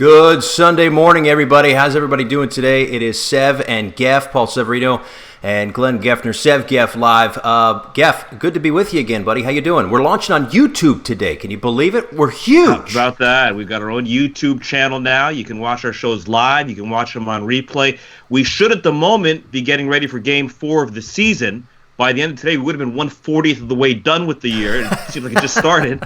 Good Sunday morning, everybody. How's everybody doing today? It is Sev and Geff, Paul Severino and Glenn Geffner, Sev Geff live. Geff, good to be with you again, buddy. How you doing? We're launching on YouTube today. Can you believe it? We're huge. How about that? We've got our own YouTube channel now. You can watch our shows live. You can watch them on replay. We should, at the moment, be getting ready for Game 4 of the season. By the end of today, we would have been 1/40th of the way done with the year. It seems like it just started.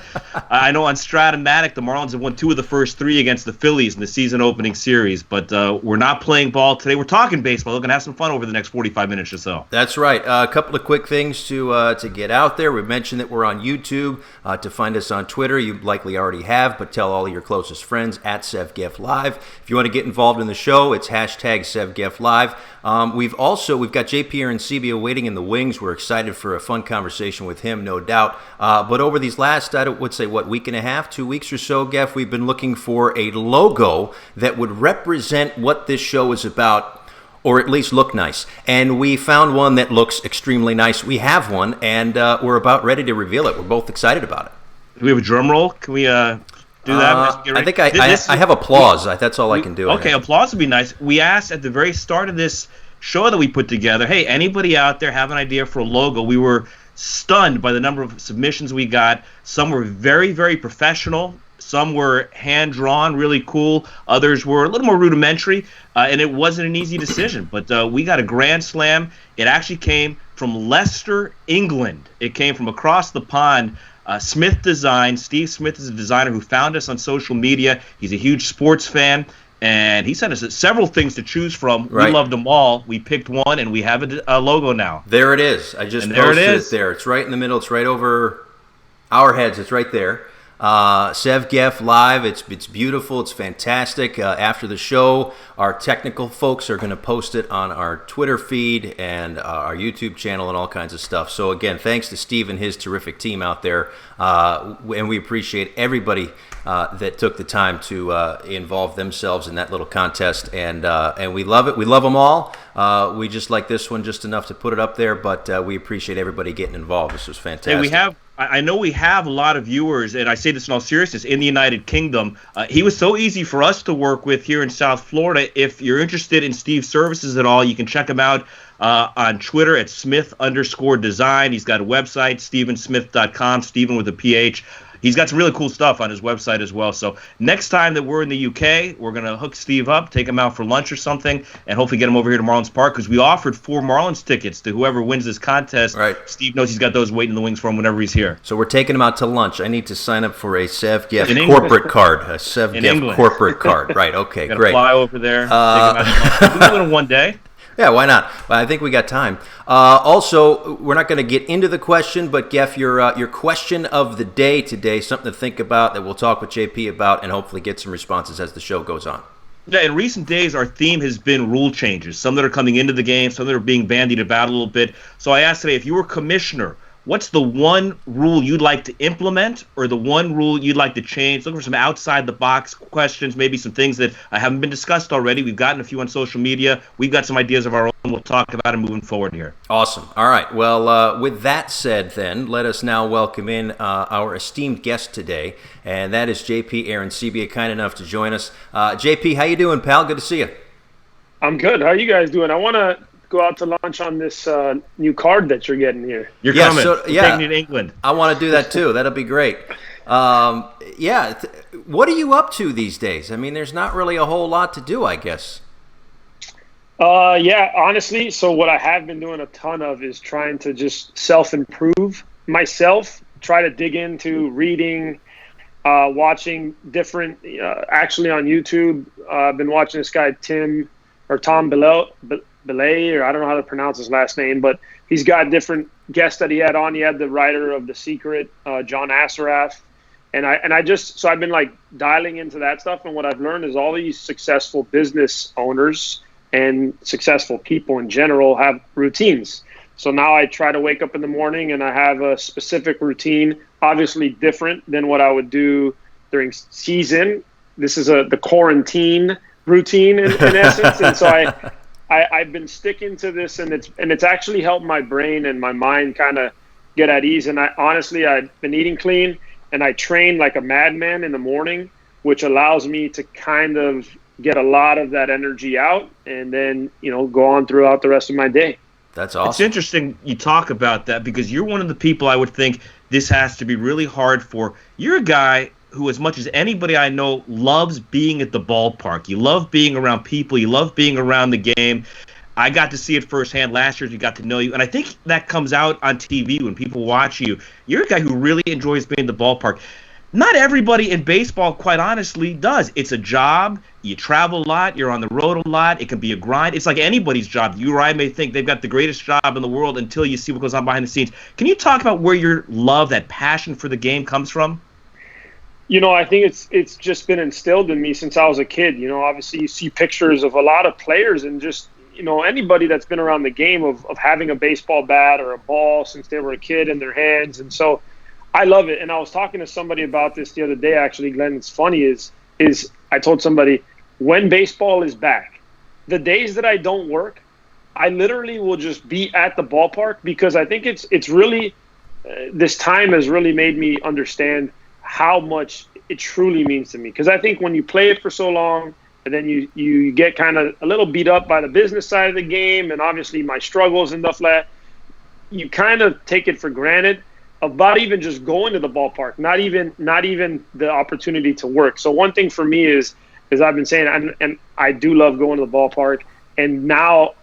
I know on Stratomatic, the Marlins have won 2 of the first 3 against the Phillies in the season opening series. But we're not playing ball today. We're talking baseball. We're going to have some fun over the next 45 minutes or so. That's right. A couple of quick things to get out there. We mentioned that we're on YouTube. To find us on Twitter, you likely already have, but tell all of your closest friends at Sev Geff Live. If you want to get involved in the show, it's hashtag Sev Geff Live. We've got JP Arencibia waiting in the wings. We're excited for a fun conversation with him, no doubt. But over these last, I would say, week and a half, 2 weeks or so, Geff, we've been looking for a logo that would represent what this show is about, or at least look nice. And we found one that looks extremely nice. We have one, and we're about ready to reveal it. We're both excited about it. Do we have a drum roll? Can we do that? I think I have applause. That's all I can do. Okay, applause would be nice. We asked at the very start of this show that we put together, hey, anybody out there have an idea for a logo? We were stunned by the number of submissions we got. Some were very, very professional. Some were hand-drawn, really cool. Others were a little more rudimentary, and it wasn't an easy decision. But we got a grand slam. It actually came from Leicester, England. It came from across the pond. Smith Design. Steve Smith is a designer who found us on social media. He's a huge sports fan, and he sent us several things to choose from. Right. We loved them all. We picked one, and we have a logo now. There it is. I just posted it there. It's right in the middle. It's right over our heads. It's right there. Sev Geff Live. It's beautiful. It's fantastic. After the show, our technical folks are going to post it on our Twitter feed and our YouTube channel and all kinds of stuff. So again, thanks to Steve and his terrific team out there, and we appreciate everybody that took the time to involve themselves in that little contest, and we love it. We love them all. We just like this one just enough to put it up there, but we appreciate everybody getting involved. This was fantastic. Hey, I know we have a lot of viewers, and I say this in all seriousness, in the United Kingdom. He was so easy for us to work with here in South Florida. If you're interested in Steve's services at all, you can check him out on Twitter at Smith_design. He's got a website, stevensmith.com, Steven with a PH. He's got some really cool stuff on his website as well. So next time that we're in the UK, we're going to hook Steve up, take him out for lunch or something, and hopefully get him over here to Marlins Park, because we offered 4 Marlins tickets to whoever wins this contest. Right. Steve knows he's got those waiting in the wings for him whenever he's here. So we're taking him out to lunch. I need to sign up for a Sev Geff corporate card. A Sev Geff corporate card. Right, okay, great. Fly over there, take him out to lunch. We'll do it in one day. Yeah, why not? I think we got time. Also, we're not going to get into the question, but Geff, your question of the day today, something to think about that we'll talk with JP about and hopefully get some responses as the show goes on. Yeah, in recent days, our theme has been rule changes, some that are coming into the game, some that are being bandied about a little bit. So I asked today, if you were commissioner, what's the one rule you'd like to implement, or the one rule you'd like to change? Looking for some outside-the-box questions, maybe some things that haven't been discussed already. We've gotten a few on social media. We've got some ideas of our own. We'll talk about it moving forward here. Awesome. All right. Well, with that said, then, let us now welcome in our esteemed guest today, and that is JP Arencibia, kind enough to join us. JP, how you doing, pal? Good to see you. I'm good. How are you guys doing? I want to go out to lunch on this new card that you're getting here. You're coming. Taking it to England. I want to do that too. That'll be great. What are you up to these days? I mean, there's not really a whole lot to do, I guess. Honestly, so what I have been doing a ton of is trying to just self-improve myself, try to dig into reading, watching different, actually on YouTube, I've been watching this guy, Tom Belay, or I don't know how to pronounce his last name, but he's got different guests that he had on. He had the writer of The Secret, John Assaraf, and I've been like dialing into that stuff. And what I've learned is all these successful business owners and successful people in general have routines. So now I try to wake up in the morning and I have a specific routine, obviously different than what I would do during season. This is the quarantine routine in essence, and so I've been sticking to this, and it's actually helped my brain and my mind kind of get at ease. And I've been eating clean, and I train like a madman in the morning. which allows me to kind of get a lot of that energy out and then, go on throughout the rest of my day. That's awesome. It's interesting you talk about that because you're one of the people I would think this has to be really hard for. You're a guy who, as much as anybody I know, loves being at the ballpark. You love being around people. You love being around the game. I got to see it firsthand last year as we got to know you. And I think that comes out on TV when people watch you. You're a guy who really enjoys being at the ballpark. Not everybody in baseball, quite honestly, does. It's a job. You travel a lot. You're on the road a lot. It can be a grind. It's like anybody's job. You or I may think they've got the greatest job in the world until you see what goes on behind the scenes. Can you talk about where your love, that passion for the game comes from? I think it's just been instilled in me since I was a kid. Obviously you see pictures of a lot of players and just, anybody that's been around the game of having a baseball bat or a ball since they were a kid in their hands. And so I love it. And I was talking to somebody about this the other day, actually, Glenn. It's funny is I told somebody, when baseball is back, the days that I don't work, I literally will just be at the ballpark because I think it's really this time has really made me understand how much it truly means to me. Because I think when you play it for so long and then you get kind of a little beat up by the business side of the game and obviously my struggles and stuff like that, you kind of take it for granted about even just going to the ballpark, not even the opportunity to work. So one thing for me is I've been saying, and I do love going to the ballpark, and now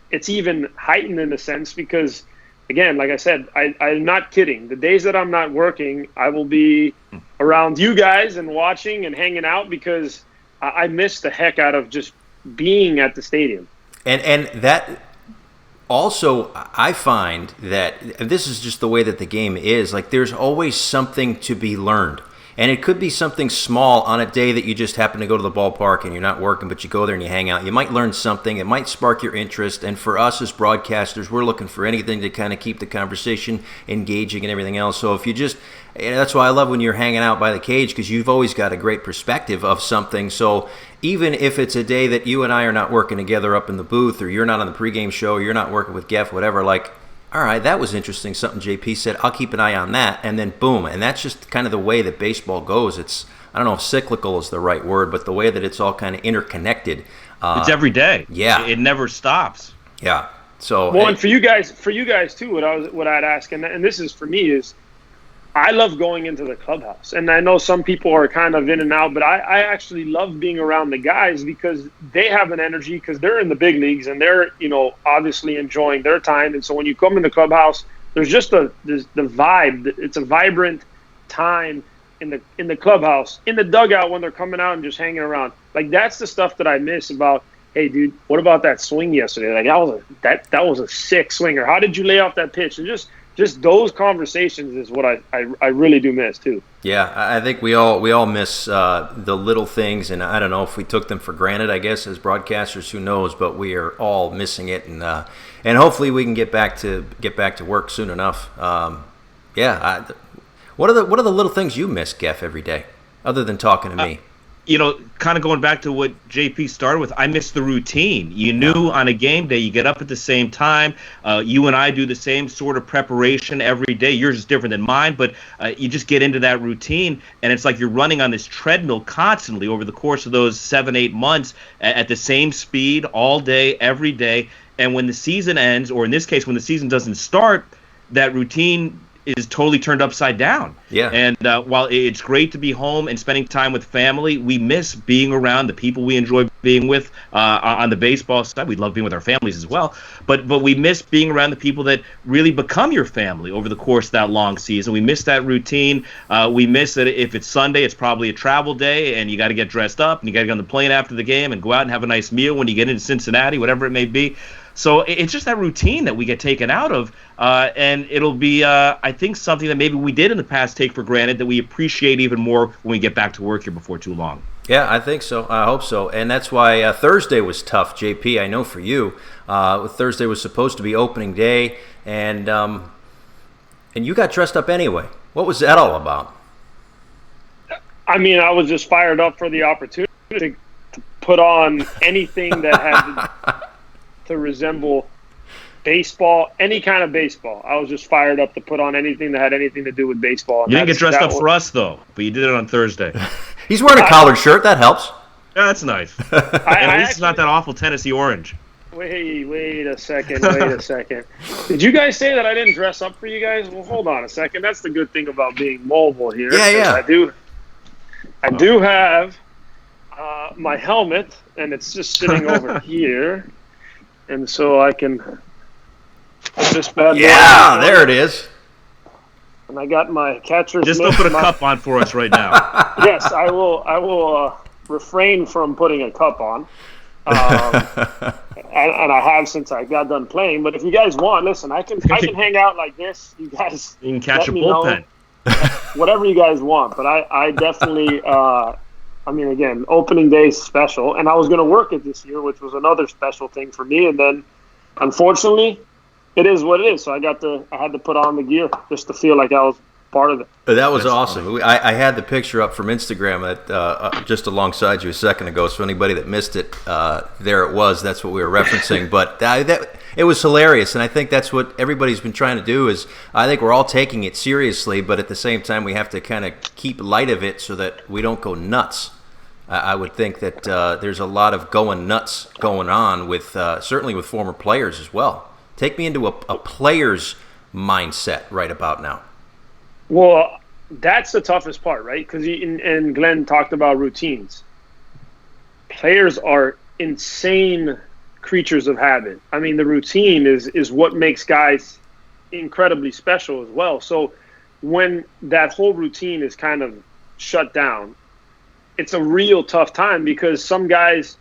it's even heightened in a sense because, again, like I said, I'm not kidding. The days that I'm not working, I will be around you guys and watching and hanging out because I miss the heck out of just being at the stadium. And that also, I find that this is just the way that the game is. Like, there's always something to be learned. And it could be something small on a day that you just happen to go to the ballpark and you're not working, but you go there and you hang out. You might learn something. It might spark your interest. And for us as broadcasters, we're looking for anything to kind of keep the conversation engaging and everything else. So if you just, that's why I love when you're hanging out by the cage, because you've always got a great perspective of something. So even if it's a day that you and I are not working together up in the booth, or you're not on the pregame show, or you're not working with Geff, whatever, like, all right, that was interesting, something JP said, I'll keep an eye on that, and then boom. And that's just kind of the way that baseball goes. It's, I don't know if cyclical is the right word, but the way that it's all kind of interconnected. It's every day. Yeah. It never stops. Yeah. So well, and for you guys too, what I'd ask, and this is for me, is I love going into the clubhouse. And I know some people are kind of in and out, but I actually love being around the guys because they have an energy because they're in the big leagues and they're, obviously enjoying their time. And so when you come in the clubhouse, there's just the vibe. It's a vibrant time in the clubhouse, in the dugout when they're coming out and just hanging around. Like, that's the stuff that I miss about, hey, dude, what about that swing yesterday? Like, that was a sick swinger. How did you lay off that pitch? And just those conversations is what I really do miss too. Yeah, I think we all miss the little things, and I don't know if we took them for granted. I guess as broadcasters, who knows? But we are all missing it, and hopefully we can get back to work soon enough. What are the little things you miss, Geff, every day, other than talking to me? Kind of going back to what JP started with, I miss the routine. You knew on a game day, you get up at the same time. You and I do the same sort of preparation every day. Yours is different than mine, but you just get into that routine, and it's like you're running on this treadmill constantly over the course of those 7-8 months at the same speed all day, every day. And when the season ends, or in this case, when the season doesn't start, that routine is totally turned upside down. Yeah. And while it's great to be home and spending time with family, we miss being around the people we enjoy being with on the baseball side. We love being with our families as well. But we miss being around the people that really become your family over the course of that long season. We miss that routine. We miss that if it's Sunday, it's probably a travel day, and you got to get dressed up, and you got to get on the plane after the game and go out and have a nice meal when you get into Cincinnati, whatever it may be. So it's just that routine that we get taken out of, and it'll be, I think, something that maybe we did in the past take for granted that we appreciate even more when we get back to work here before too long. Yeah, I think so. I hope so. And that's why Thursday was tough, JP. I know for you. Thursday was supposed to be opening day, and you got dressed up anyway. What was that all about? I mean, I was just fired up for the opportunity to put on anything that had to resemble baseball, any kind of baseball. I was just fired up to put on anything that had anything to do with baseball. You didn't get dressed up for us, though, but you did it on Thursday. He's wearing a collared shirt. That helps. Yeah, that's nice. At least it's not that awful Tennessee orange. Wait a second. Did you guys say that I didn't dress up for you guys? Well, hold on a second. That's the good thing about being mobile here. Yeah. I do have my helmet, and it's just sitting over here. And so I can put this bad boy Yeah, there it is. And I got my catcher's Just mitt. don't put a cup on for us right now. Yes, I will refrain from putting a cup on. And I have since I got done playing. But if you guys want, listen, I can hang out like this. You guys, you can catch a bullpen. Whatever you guys want. But I definitely, again, opening day is special, and I was going to work it this year, which was another special thing for me. And then, unfortunately, it is what it is. So I had to put on the gear just to feel like I was part of it. That was awesome. I had the picture up from Instagram that just alongside you a second ago. So anybody that missed it, there it was. That's what we were referencing. But it was hilarious, and I think that's what everybody's been trying to do. Is I think we're all taking it seriously, but at the same time, we have to kind of keep light of it so that we don't go nuts. I would think that there's a lot of going nuts going on with certainly with former players as well. Take me into a player's mindset right about now. Well, that's the toughest part, right? Because and Glenn talked about routines. Players are insane creatures of habit. I mean, the routine is what makes guys incredibly special as well. So when that whole routine is kind of shut down, it's a real tough time because some guys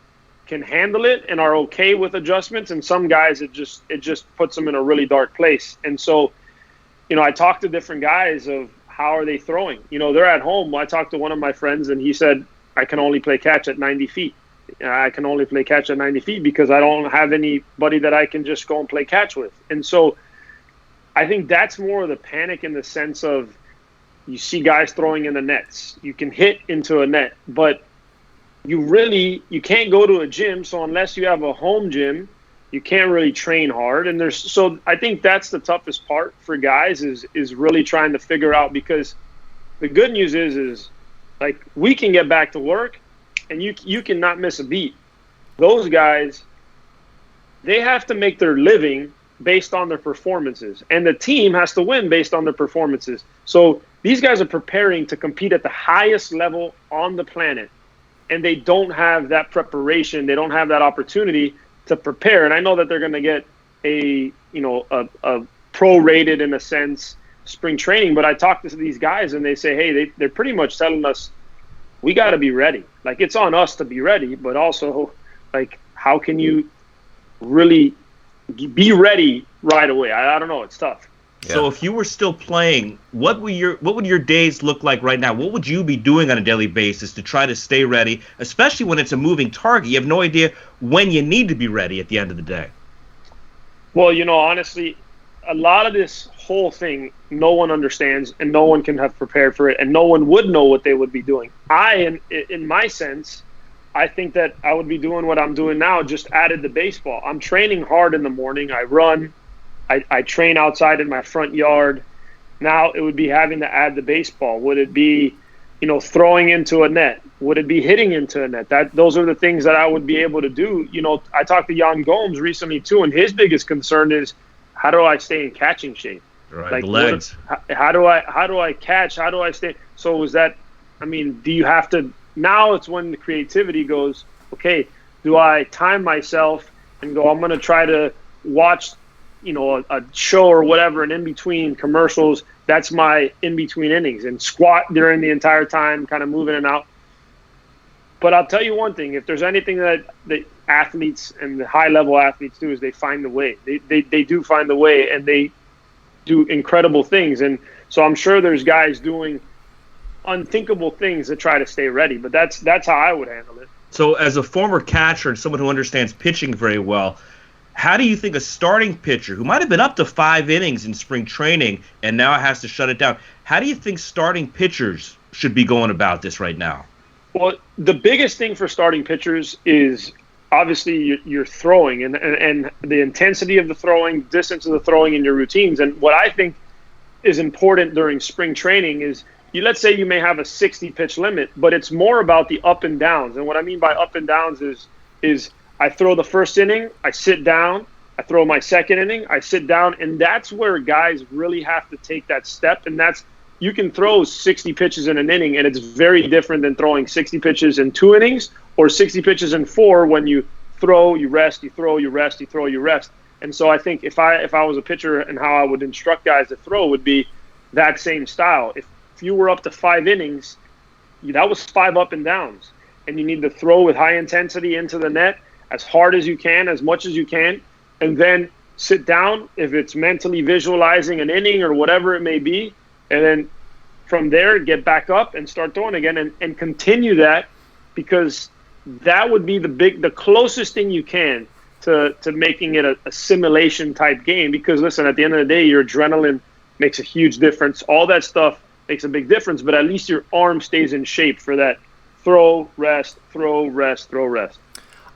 can handle it and are okay with adjustments, and some guys it just puts them in a really dark place. And so, I talked to different guys of how are they throwing. They're at home. I talked to one of my friends, and he said, I can only play catch at 90 feet. I can only play catch at 90 feet because I don't have anybody that I can just go and play catch with. And so I think that's more of the panic in the sense of you see guys throwing in the nets. You can hit into a net, but you can't go to a gym. So unless you have a home gym, you can't really train hard. And so I think that's the toughest part for guys is really trying to figure out, because the good news is like we can get back to work and you cannot miss a beat. Those guys, they have to make their living based on their performances, and the team has to win based on their performances. So these guys are preparing to compete at the highest level on the planet, and they don't have that preparation. They don't have that opportunity to prepare. And I know that they're going to get a prorated, in a sense, spring training, but I talk to these guys and they say, hey, they're pretty much telling us we got to be ready. Like, it's on us to be ready, but also, like, how can you really be ready right away? I don't know. It's tough. Yeah. So if you were still playing, what would your days look like right now? What would you be doing on a daily basis to try to stay ready, especially when it's a moving target? You have no idea when you need to be ready at the end of the day. Well, honestly, a lot of this whole thing, no one understands, and no one can have prepared for it, and no one would know what they would be doing. In my sense, I think that I would be doing what I'm doing now, just added to baseball. I'm training hard in the morning. I run. I train outside in my front yard. Now it would be having to add the baseball. Would it be, throwing into a net? Would it be hitting into a net? Those are the things that I would be able to do. I talked to Jan Gomes recently too, and his biggest concern is, how do I stay in catching shape? Right, like the legs. How do I catch? How do I stay? So do you have to? Now it's when the creativity goes, okay, do I time myself and go, I'm going to try to watch a show or whatever, and in between commercials, that's my in between innings, and squat during the entire time, kind of moving and out. But I'll tell you one thing, if there's anything that the athletes and the high level athletes do, is they find the way. They do find the way, and they do incredible things. And so I'm sure there's guys doing unthinkable things to try to stay ready, but that's how I would handle it. So as a former catcher and someone who understands pitching very well, how do you think a starting pitcher who might have been up to 5 innings in spring training and now has to shut it down, how do you think starting pitchers should be going about this right now? Well, the biggest thing for starting pitchers is obviously your throwing and the intensity of the throwing, distance of the throwing, and your routines. And what I think is important during spring training is let's say you may have a 60 pitch limit, but it's more about the up and downs. And what I mean by up and downs is I throw the first inning, I sit down, I throw my second inning, I sit down, and that's where guys really have to take that step. And that's, you can throw 60 pitches in an inning, and it's very different than throwing 60 pitches in 2 innings or 60 pitches in 4 when you throw, you rest, you throw, you rest, you throw, you rest. And so I think if I was a pitcher and how I would instruct guys to throw would be that same style. If you were up to 5 innings, that was 5 up and downs. And you need to throw with high intensity into the net as hard as you can, as much as you can, and then sit down if it's mentally visualizing an inning or whatever it may be. And then from there, get back up and start throwing again and continue that, because that would be the closest thing you can to making it a simulation type game. Because listen, at the end of the day, your adrenaline makes a huge difference. All that stuff makes a big difference, but at least your arm stays in shape for that throw, rest, throw, rest, throw, rest.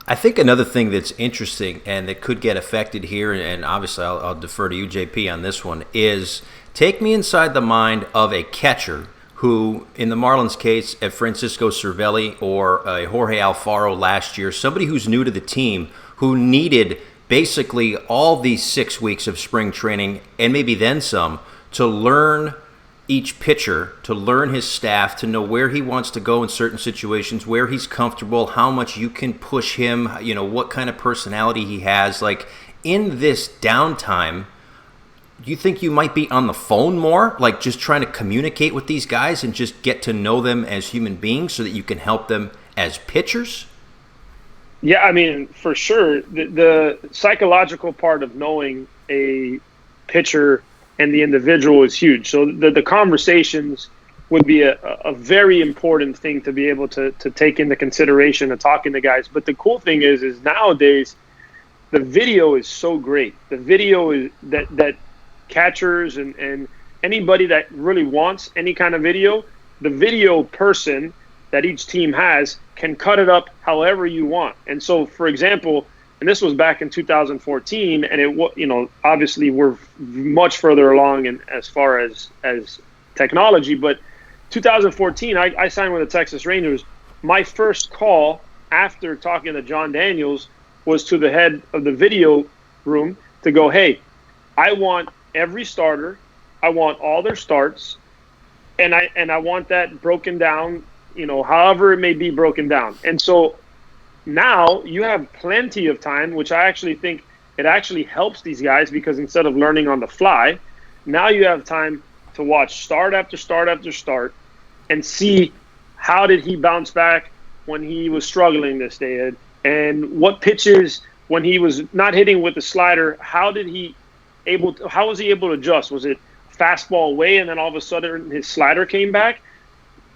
I think another thing that's interesting and that could get affected here, and obviously I'll defer to you, JP, on this one, is take me inside the mind of a catcher who, in the Marlins case, a Francisco Cervelli or a Jorge Alfaro last year, somebody who's new to the team who needed basically all these 6 weeks of spring training and maybe then some to learn each pitcher, to learn his staff, to know where he wants to go in certain situations, where he's comfortable, how much you can push him, what kind of personality he has. Like, in this downtime, do you think you might be on the phone more, like just trying to communicate with these guys and just get to know them as human beings so that you can help them as pitchers? Yeah, I mean, for sure. The psychological part of knowing a pitcher and the individual is huge. So the conversations would be a very important thing to be able to take into consideration and talking to guys. But the cool thing is nowadays the video is so great. The video is that catchers and anybody that really wants any kind of video, the video person that each team has can cut it up however you want. And so, for example, and this was back in 2014, and it, obviously we're much further along in as far as technology. But 2014, I signed with the Texas Rangers. My first call after talking to John Daniels was to the head of the video room to go, hey, I want every starter, I want all their starts, and I want that broken down, however it may be broken down. And so now you have plenty of time, which I actually think it actually helps these guys, because instead of learning on the fly, now you have time to watch start after start after start and see how did he bounce back when he was struggling this day, and what pitches when he was not hitting with the slider, how was he able to adjust? Was it fastball away and then all of a sudden his slider came back?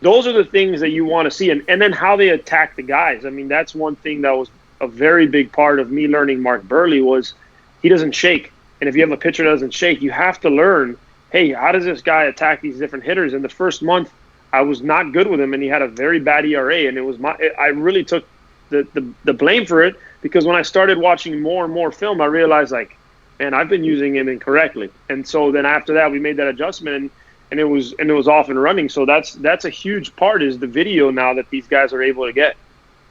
Those are the things that you want to see. And then how they attack the guys. I mean, that's one thing that was a very big part of me learning Mark Burley was he doesn't shake. And if you have a pitcher that doesn't shake, you have to learn, hey, how does this guy attack these different hitters? In the first month, I was not good with him, and he had a very bad ERA. And I really took the blame for it, because when I started watching more and more film, I realized, like, man, I've been using him incorrectly. And so then after that, we made that adjustment, and it was off and running. So that's a huge part, is the video now that these guys are able to get.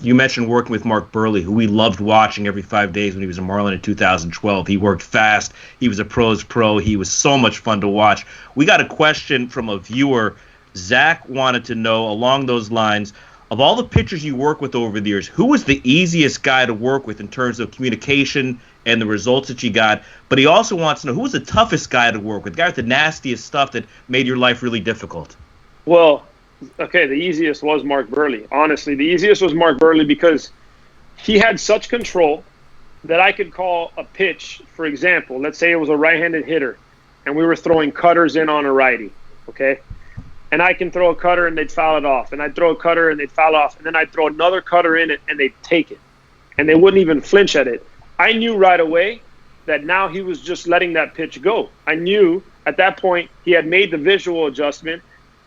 You mentioned working with Mark Burley, who we loved watching every 5 days when he was a Marlin in 2012. He worked fast. He was a pro's pro. He was so much fun to watch. We got a question from a viewer. Zach wanted to know, along those lines, of all the pitchers you work with over the years, who was the easiest guy to work with in terms of communication and the results that you got? But he also wants to know, who was the toughest guy to work with, the guy with the nastiest stuff that made your life really difficult? Well, okay, the easiest was Mark Burley. Honestly, the easiest was Mark Burley, because he had such control that I could call a pitch, for example, let's say it was a right-handed hitter, and we were throwing cutters in on a righty, okay? And I can throw a cutter and they'd foul it off. And I'd throw a cutter and they'd foul off. And then I'd throw another cutter in it and they'd take it. And they wouldn't even flinch at it. I knew right away that now he was just letting that pitch go. I knew at that point he had made the visual adjustment.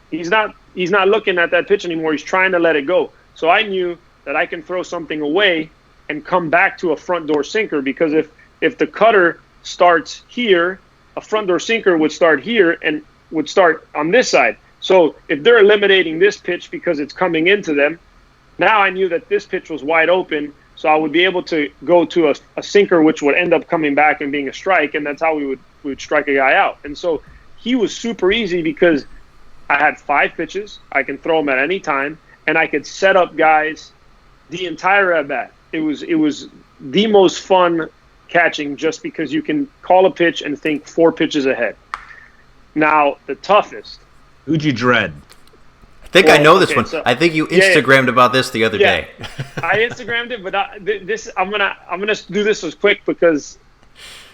He's not looking at that pitch anymore. He's trying to let it go. So I knew that I can throw something away and come back to a front door sinker, because if the cutter starts here, a front door sinker would start here and would start on this side. So if they're eliminating this pitch because it's coming into them, now I knew that this pitch was wide open, so I would be able to go to a sinker, which would end up coming back and being a strike, and that's how we would strike a guy out. And so he was super easy because I had 5 pitches. I can throw them at any time, and I could set up guys the entire at-bat. It was the most fun catching just because you can call a pitch and think 4 pitches ahead. Now, the toughest. Who'd you dread? I think I know this one. So, I think you Instagrammed about this the other day. I Instagrammed it, but I'm gonna do this as quick because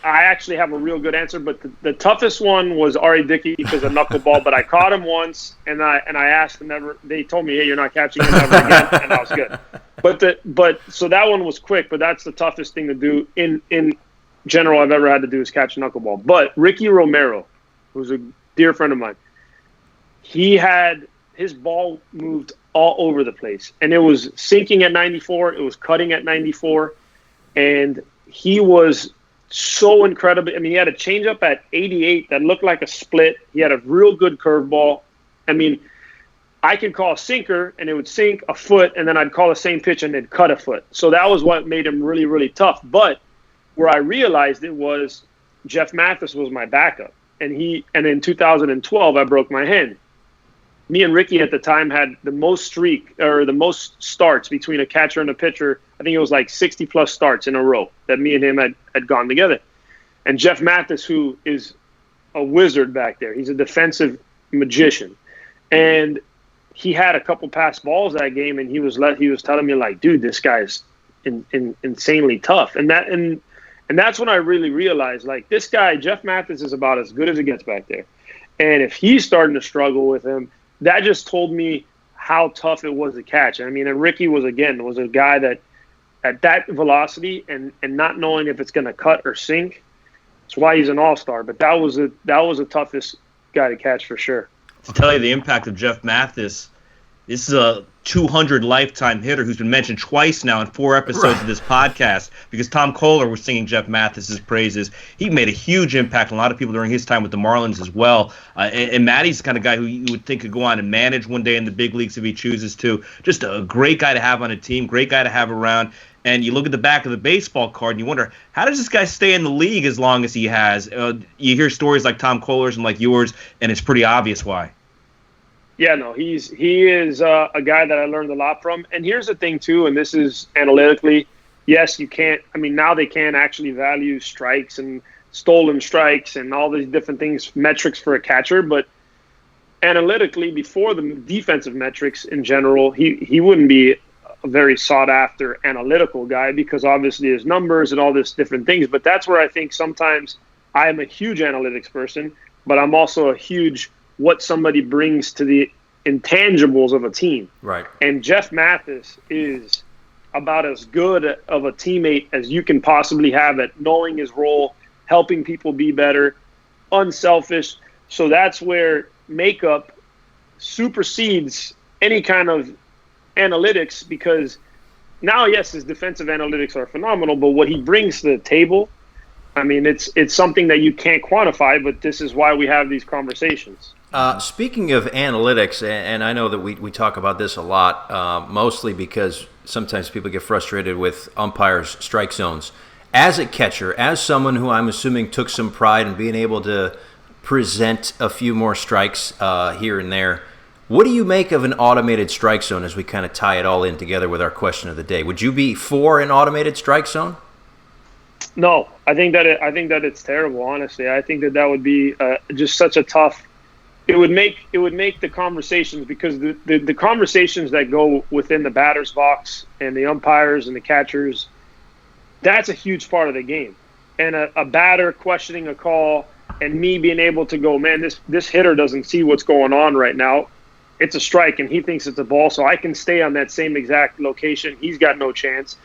I actually have a real good answer. But the toughest one was Ari Dickey because of knuckleball. But I caught him once, and I asked them never. They told me, "Hey, you're not catching him ever again," and that was good. But so that one was quick. But that's the toughest thing to do in general I've ever had to do is catch a knuckleball. But Ricky Romero, who's a dear friend of mine, his ball moved all over the place. And it was sinking at 94. It was cutting at 94. And he was so incredible. I mean, he had a changeup at 88 that looked like a split. He had a real good curveball. I mean, I could call a sinker, and it would sink a foot, and then I'd call the same pitch, and it'd cut a foot. So that was what made him really, really tough. But where I realized it was Jeff Mathis was my backup. And in 2012, I broke my hand. Me and Ricky at the time had the most starts between a catcher and a pitcher. I think it was like 60-plus starts in a row that me and him had gone together. And Jeff Mathis, who is a wizard back there, he's a defensive magician. And he had a couple passed balls that game, and he was telling me, like, dude, this guy's insanely tough. And that's when I really realized, like, this guy, Jeff Mathis, is about as good as it gets back there. And if he's starting to struggle with him, that just told me how tough it was to catch. I mean, and Ricky was a guy that at that velocity and not knowing if it's going to cut or sink, that's why he's an all-star. But that was the toughest guy to catch for sure. To tell you the impact of Jeff Mathis, this is a 200 lifetime hitter who's been mentioned twice now in 4 episodes of this podcast because Tom Kohler was singing Jeff Mathis's praises. He made a huge impact on a lot of people during his time with the Marlins as well. And Matty's the kind of guy who you would think could go on and manage one day in the big leagues if he chooses to. Just a great guy to have on a team, great guy to have around. And you look at the back of the baseball card and you wonder, how does this guy stay in the league as long as he has? You hear stories like Tom Kohler's and like yours, and it's pretty obvious why. Yeah, no, he is a guy that I learned a lot from. And here's the thing, too, and this is analytically, yes, you can't – I mean, now they can actually value strikes and stolen strikes and all these different things, metrics for a catcher. But analytically, before the defensive metrics in general, he wouldn't be a very sought-after analytical guy because obviously his numbers and all these different things. But that's where I think sometimes I am a huge analytics person, but I'm also a huge – what somebody brings to the intangibles of a team. Right. And Jeff Mathis is about as good of a teammate as you can possibly have at knowing his role, helping people be better, unselfish. So that's where makeup supersedes any kind of analytics because now, yes, his defensive analytics are phenomenal, but what he brings to the table, I mean, it's something that you can't quantify, but this is why we have these conversations. Speaking of analytics, and I know that we talk about this a lot, mostly because sometimes people get frustrated with umpires' strike zones. As a catcher, as someone who I'm assuming took some pride in being able to present a few more strikes here and there, what do you make of an automated strike zone as we kind of tie it all in together with our question of the day? Would you be for an automated strike zone? No, I think that it's terrible. Honestly, I think that would be just such a tough. It would make the conversations because the conversations that go within the batter's box and the umpires and the catchers, that's a huge part of the game. And a batter questioning a call and me being able to go, man, this hitter doesn't see what's going on right now. It's a strike and he thinks it's a ball, so I can stay on that same exact location. He's got no chance.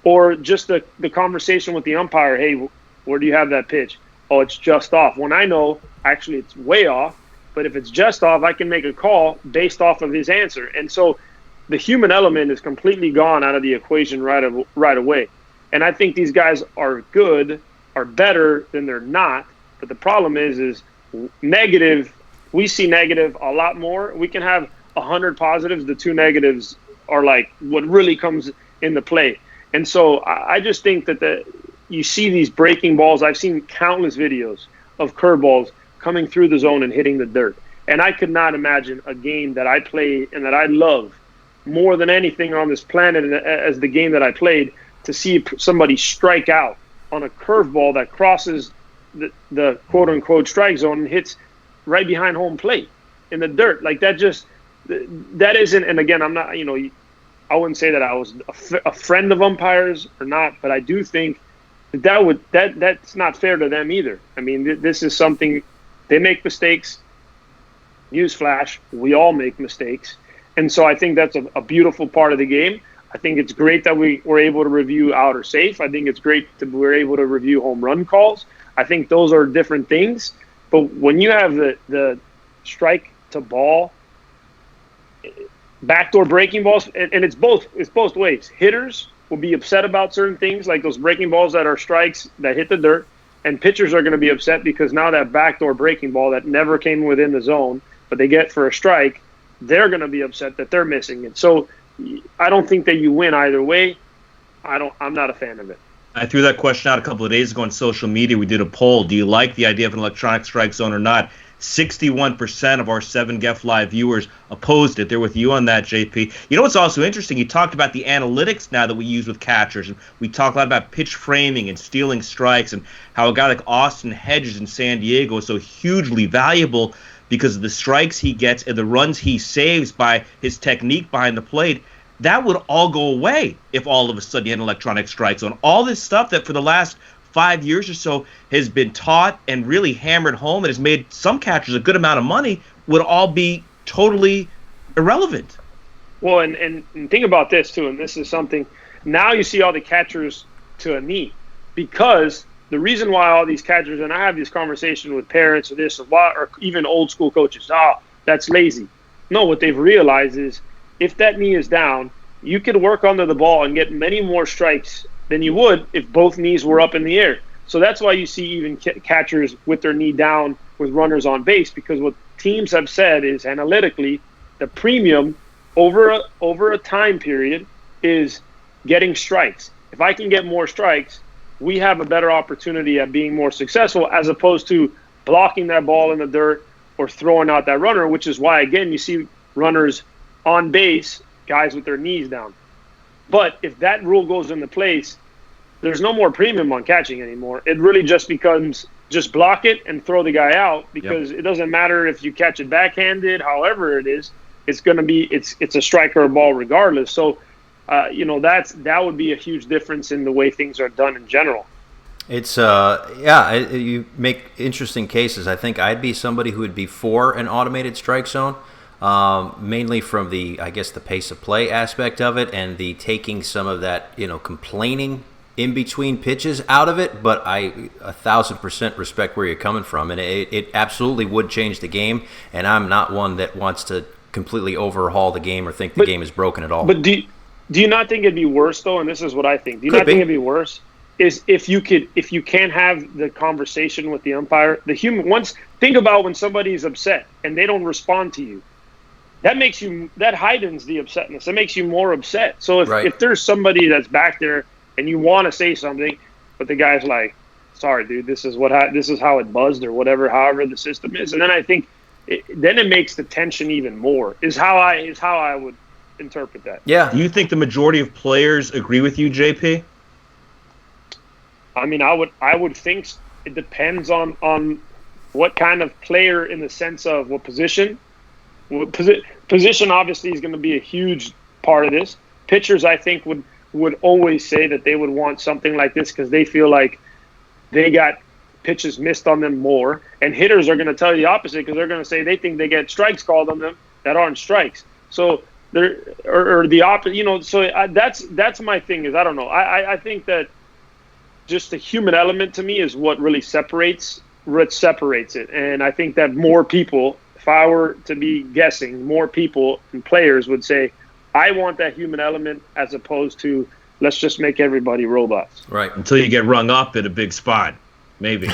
Or just the conversation with the umpire, hey, where do you have that pitch? Oh, it's just off. When I know, actually, it's way off. But if it's just off, I can make a call based off of his answer. And so the human element is completely gone out of the equation right away. And I think these guys are better than they're not. But the problem is negative we see negative a lot more. We can have 100 positives. The 2 negatives are like what really comes into play. And so I just think that you see these breaking balls. I've seen countless videos of curveballs coming through the zone and hitting the dirt. And I could not imagine a game that I play and that I love more than anything on this planet as the game that I played, to see somebody strike out on a curveball that crosses the quote-unquote strike zone and hits right behind home plate in the dirt. Like that isn't, and again, I'm not, I wouldn't say that I was a friend of umpires or not, but I do think that's not fair to them either. I mean, this is something, they make mistakes. Newsflash, we all make mistakes. And so I think that's a beautiful part of the game. I think it's great that we were able to review out or safe. I think it's great that we're able to review home run calls. I think those are different things. But when you have the strike to ball, backdoor breaking balls, and it's both ways. Hitters will be upset about certain things, like those breaking balls that are strikes that hit the dirt, and pitchers are going to be upset because now that backdoor breaking ball that never came within the zone, but they get for a strike, they're going to be upset that they're missing it. So I don't think that you win either way. I'm not a fan of it. I threw that question out a couple of days ago on social media. We did a poll. Do you like the idea of an electronic strike zone or not? 61% of our Sev Geff Live viewers opposed it. They're with you on that, JP. You know what's also interesting? You talked about the analytics now that we use with catchers. And we talk a lot about pitch framing and stealing strikes, and how a guy like Austin Hedges in San Diego is so hugely valuable because of the strikes he gets and the runs he saves by his technique behind the plate. That would all go away if all of a sudden you had an electronic strike zone. All this stuff that for the last 5 years or so has been taught and really hammered home and has made some catchers a good amount of money would all be totally irrelevant. Well, and think about this too, and this is something, now you see all the catchers to a knee, because the reason why all these catchers, and I have this conversation with parents or this or what, or even old school coaches, that's lazy. No, what they've realized is if that knee is down, you could work under the ball and get many more strikes than you would if both knees were up in the air. So that's why you see even catchers with their knee down with runners on base, because what teams have said is analytically the premium over a time period is getting strikes. If I can get more strikes, we have a better opportunity at being more successful, as opposed to blocking that ball in the dirt or throwing out that runner, which is why, again, you see runners on base, guys with their knees down. But if that rule goes into place, there's no more premium on catching anymore. It really just becomes just block it and throw the guy out, because It doesn't matter if you catch it backhanded, however it is, it's going to be it's a strike or a ball regardless. So that would be a huge difference in the way things are done in general. It's you make interesting cases. I think I'd be somebody who would be for an automated strike zone, mainly from the pace of play aspect of it and the taking some of that complaining in between pitches out of it. But I 1,000% respect where you're coming from, and it absolutely would change the game. And I'm not one that wants to completely overhaul the game or think the game is broken at all. But do you not think it'd be worse though? And this is what I think. Do you not think it'd be worse? Is if you can't have the conversation with the umpire, think about when somebody's upset and they don't respond to you. That heightens the upsetness. It makes you more upset. So if there's somebody that's back there and you want to say something, but the guy's like, "Sorry, dude, this is how it buzzed," or however the system is, and then I think then it makes the tension even more. Is how I would interpret that. Yeah. Do you think the majority of players agree with you, JP? I mean, I would think it depends on what kind of player, in the sense of what position. Position obviously is going to be a huge part of this. Pitchers, I think, would always say that they would want something like this because they feel like they got pitches missed on them more. And hitters are going to tell you the opposite, because they're going to say they think they get strikes called on them that aren't strikes. So or the opposite, So that's my thing. Is I don't know. I think that just the human element to me is what really separates it. And I think that more people, if I were to be guessing, more people and players would say, I want that human element, as opposed to let's just make everybody robots. Right. Until you get rung up at a big spot, maybe.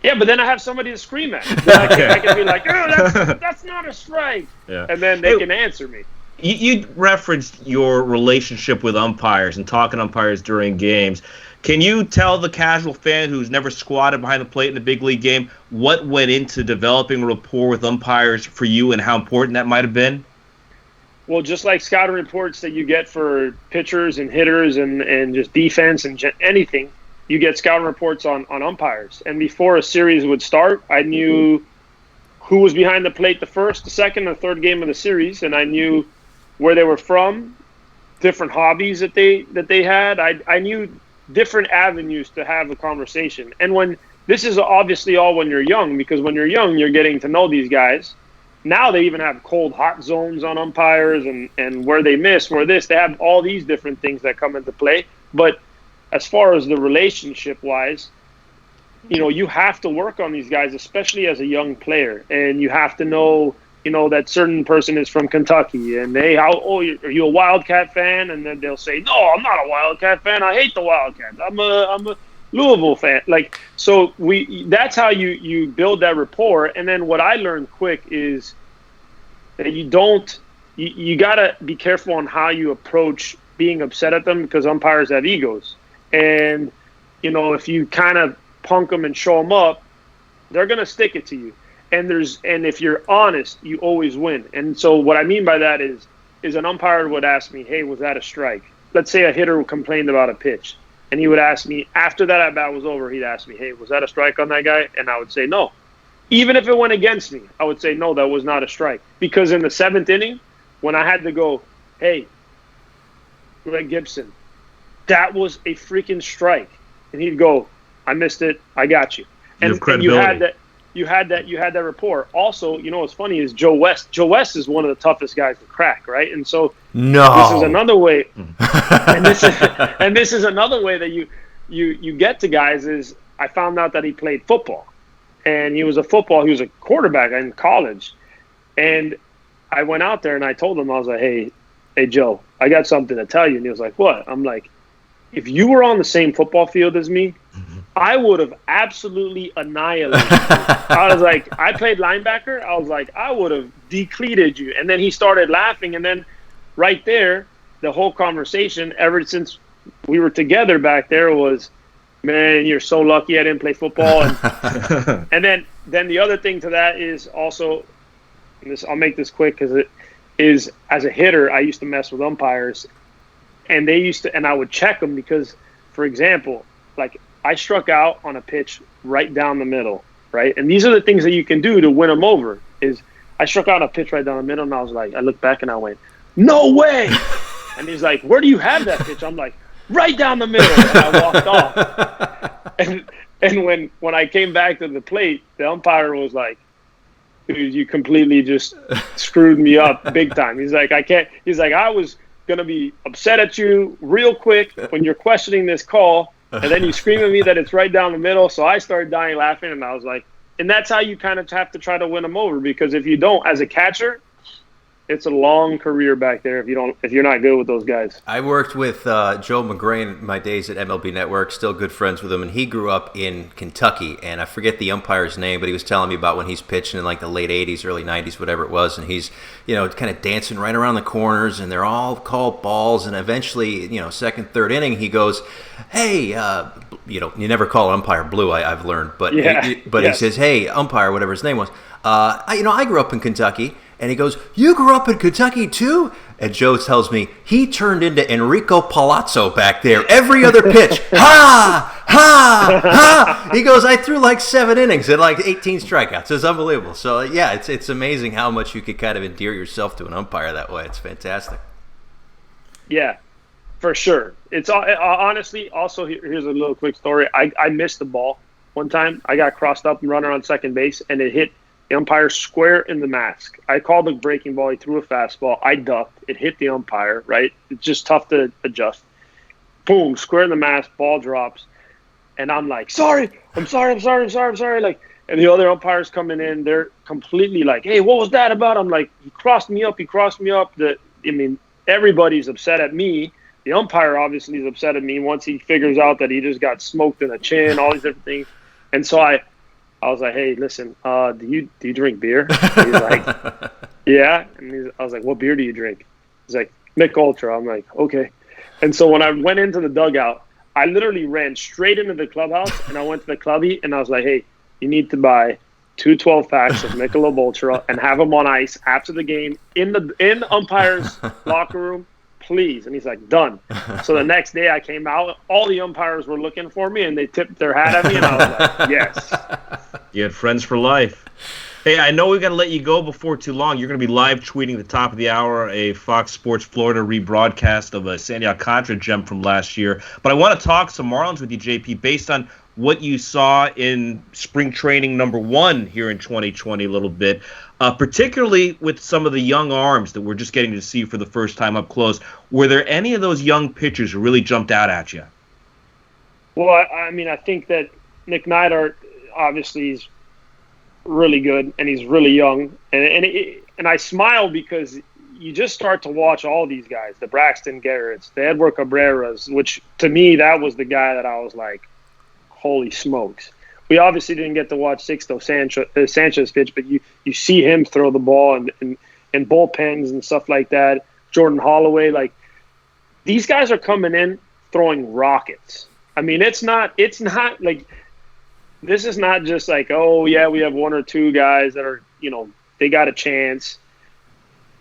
Yeah, but then I have somebody to scream at. I can be like, oh, that's not a strike. Yeah. And then they can answer me. You referenced your relationship with umpires and talking to umpires during games. Can you tell the casual fan who's never squatted behind the plate in a big league game what went into developing a rapport with umpires for you and how important that might have been? Well, just like scouting reports that you get for pitchers and hitters and just defense and anything, you get scouting reports on umpires. And before a series would start, I knew who was behind the plate the first, the second, and the third game of the series, and I knew where they were from, different hobbies that they had. I knew different avenues to have a conversation. And when this is obviously all when you're young, because when you're young, you're getting to know these guys. Now they even have cold, hot zones on umpires and where they miss, where this. They have all these different things that come into play. But as far as the relationship-wise, you have to work on these guys, especially as a young player. And you have to know, that certain person is from Kentucky. And they, are you a Wildcat fan? And then they'll say, no, I'm not a Wildcat fan. I hate the Wildcats. I'm a Louisville fan. So that's how you build that rapport. And then what I learned quick is that you got to be careful on how you approach being upset at them, because umpires have egos. And, if you kind of punk them and show them up, they're going to stick it to you. And if you're honest, you always win. And so what I mean by that is an umpire would ask me, hey, was that a strike? Let's say a hitter complained about a pitch. And he would ask me, after that at-bat was over, he'd ask me, hey, was that a strike on that guy? And I would say no. Even if it went against me, I would say, no, that was not a strike. Because in the seventh inning, when I had to go, hey, Greg Gibson, that was a freaking strike. And he'd go, I missed it. I got you. And you had that rapport. Also, what's funny is Joe West. Joe West is one of the toughest guys to crack, right? And so this is another way. and this is another way that you get to guys is I found out that he played football. And he was a quarterback in college. And I went out there and I told him, I was like, hey Joe, I got something to tell you. And he was like, what? I'm like, if you were on the same football field as me, I would have absolutely annihilated you. I was like, I played linebacker. I was like, I would have depleted you. And then he started laughing. And then right there, the whole conversation, ever since we were together back there, was, man, you're so lucky I didn't play football. And then the other thing to that is also, I'll make this quick because it is, as a hitter, I used to mess with umpires. And I would check them because, for example, I struck out on a pitch right down the middle, right? And these are the things that you can do to win them over. Is I struck out a pitch right down the middle, and I was like, I looked back and I went, no way! And he's like, where do you have that pitch? I'm like, right down the middle. And I walked off. And when I came back to the plate, the umpire was like, dude, you completely just screwed me up big time. He's like, I was going to be upset at you real quick when you're questioning this call, and then you scream at me that it's right down the middle. So I started dying laughing, and I was like, and that's how you kind of have to try to win them over, because if you don't, as a catcher, it's a long career back there if you're not good with those guys. I worked with Joe McGray in my days at MLB Network, still good friends with him, and he grew up in Kentucky, and I forget the umpire's name, but he was telling me about when he's pitching in the late 80s, early 90s, whatever it was, and he's, kind of dancing right around the corners, and they're all called balls, and eventually, second, third inning, he goes, hey, you never call umpire Blue, I've learned, but yes. He says, hey, umpire, whatever his name was, I grew up in Kentucky. And he goes, you grew up in Kentucky too? And Joe tells me he turned into Enrico Palazzo back there. Every other pitch, ha, ha, ha. He goes, I threw 7 innings and 18 strikeouts. It's unbelievable. So, yeah, it's amazing how much you could kind of endear yourself to an umpire that way. It's fantastic. Yeah, for sure. It's honestly, also, here's a little quick story. I missed the ball one time. I got crossed up and runner on second base, and it hit the umpire square in the mask. I called a breaking ball. He threw a fastball. I ducked. It hit the umpire, right? It's just tough to adjust. Boom, square in the mask, ball drops. And I'm like, sorry. And the other umpires coming in, they're completely like, hey, what was that about? I'm like, he crossed me up. Everybody's upset at me. The umpire obviously is upset at me once he figures out that he just got smoked in the chin, all these different things. And so I was like, hey, listen, do you drink beer? And he's like, yeah. And I was like, what beer do you drink? He's like, Mick Ultra. I'm like, okay. And so when I went into the dugout, I literally ran straight into the clubhouse, and I went to the clubby, and I was like, hey, you need to buy 2 12-packs of Michelob Ultra and have them on ice after the game in the umpire's locker room, please. And he's like, done. So the next day I came out, all the umpires were looking for me, and they tipped their hat at me, and I was like, yes. You had friends for life. Hey, I know we've got to let you go before too long. You're going to be live tweeting the top of the hour a Fox Sports Florida rebroadcast of a Sandy Alcantara gem from last year. But I want to talk some Marlins with you, JP, based on what you saw in spring training #1 here in 2020 a little bit, particularly with some of the young arms that we're just getting to see for the first time up close. Were there any of those young pitchers who really jumped out at you? Well, I mean, I think that Nick Neidhart, obviously, is really good, and he's really young. And I smile because you just start to watch all these guys, the Braxton Garretts, the Edward Cabreras, which to me, that was the guy that I was like, holy smokes. We obviously didn't get to watch Sixto Sanchez pitch, but you see him throw the ball and bullpens and stuff like that. Jordan Holloway, like, these guys are coming in throwing rockets. I mean, it's not like, this is not just like, oh, yeah, we have 1 or 2 guys that are, they got a chance.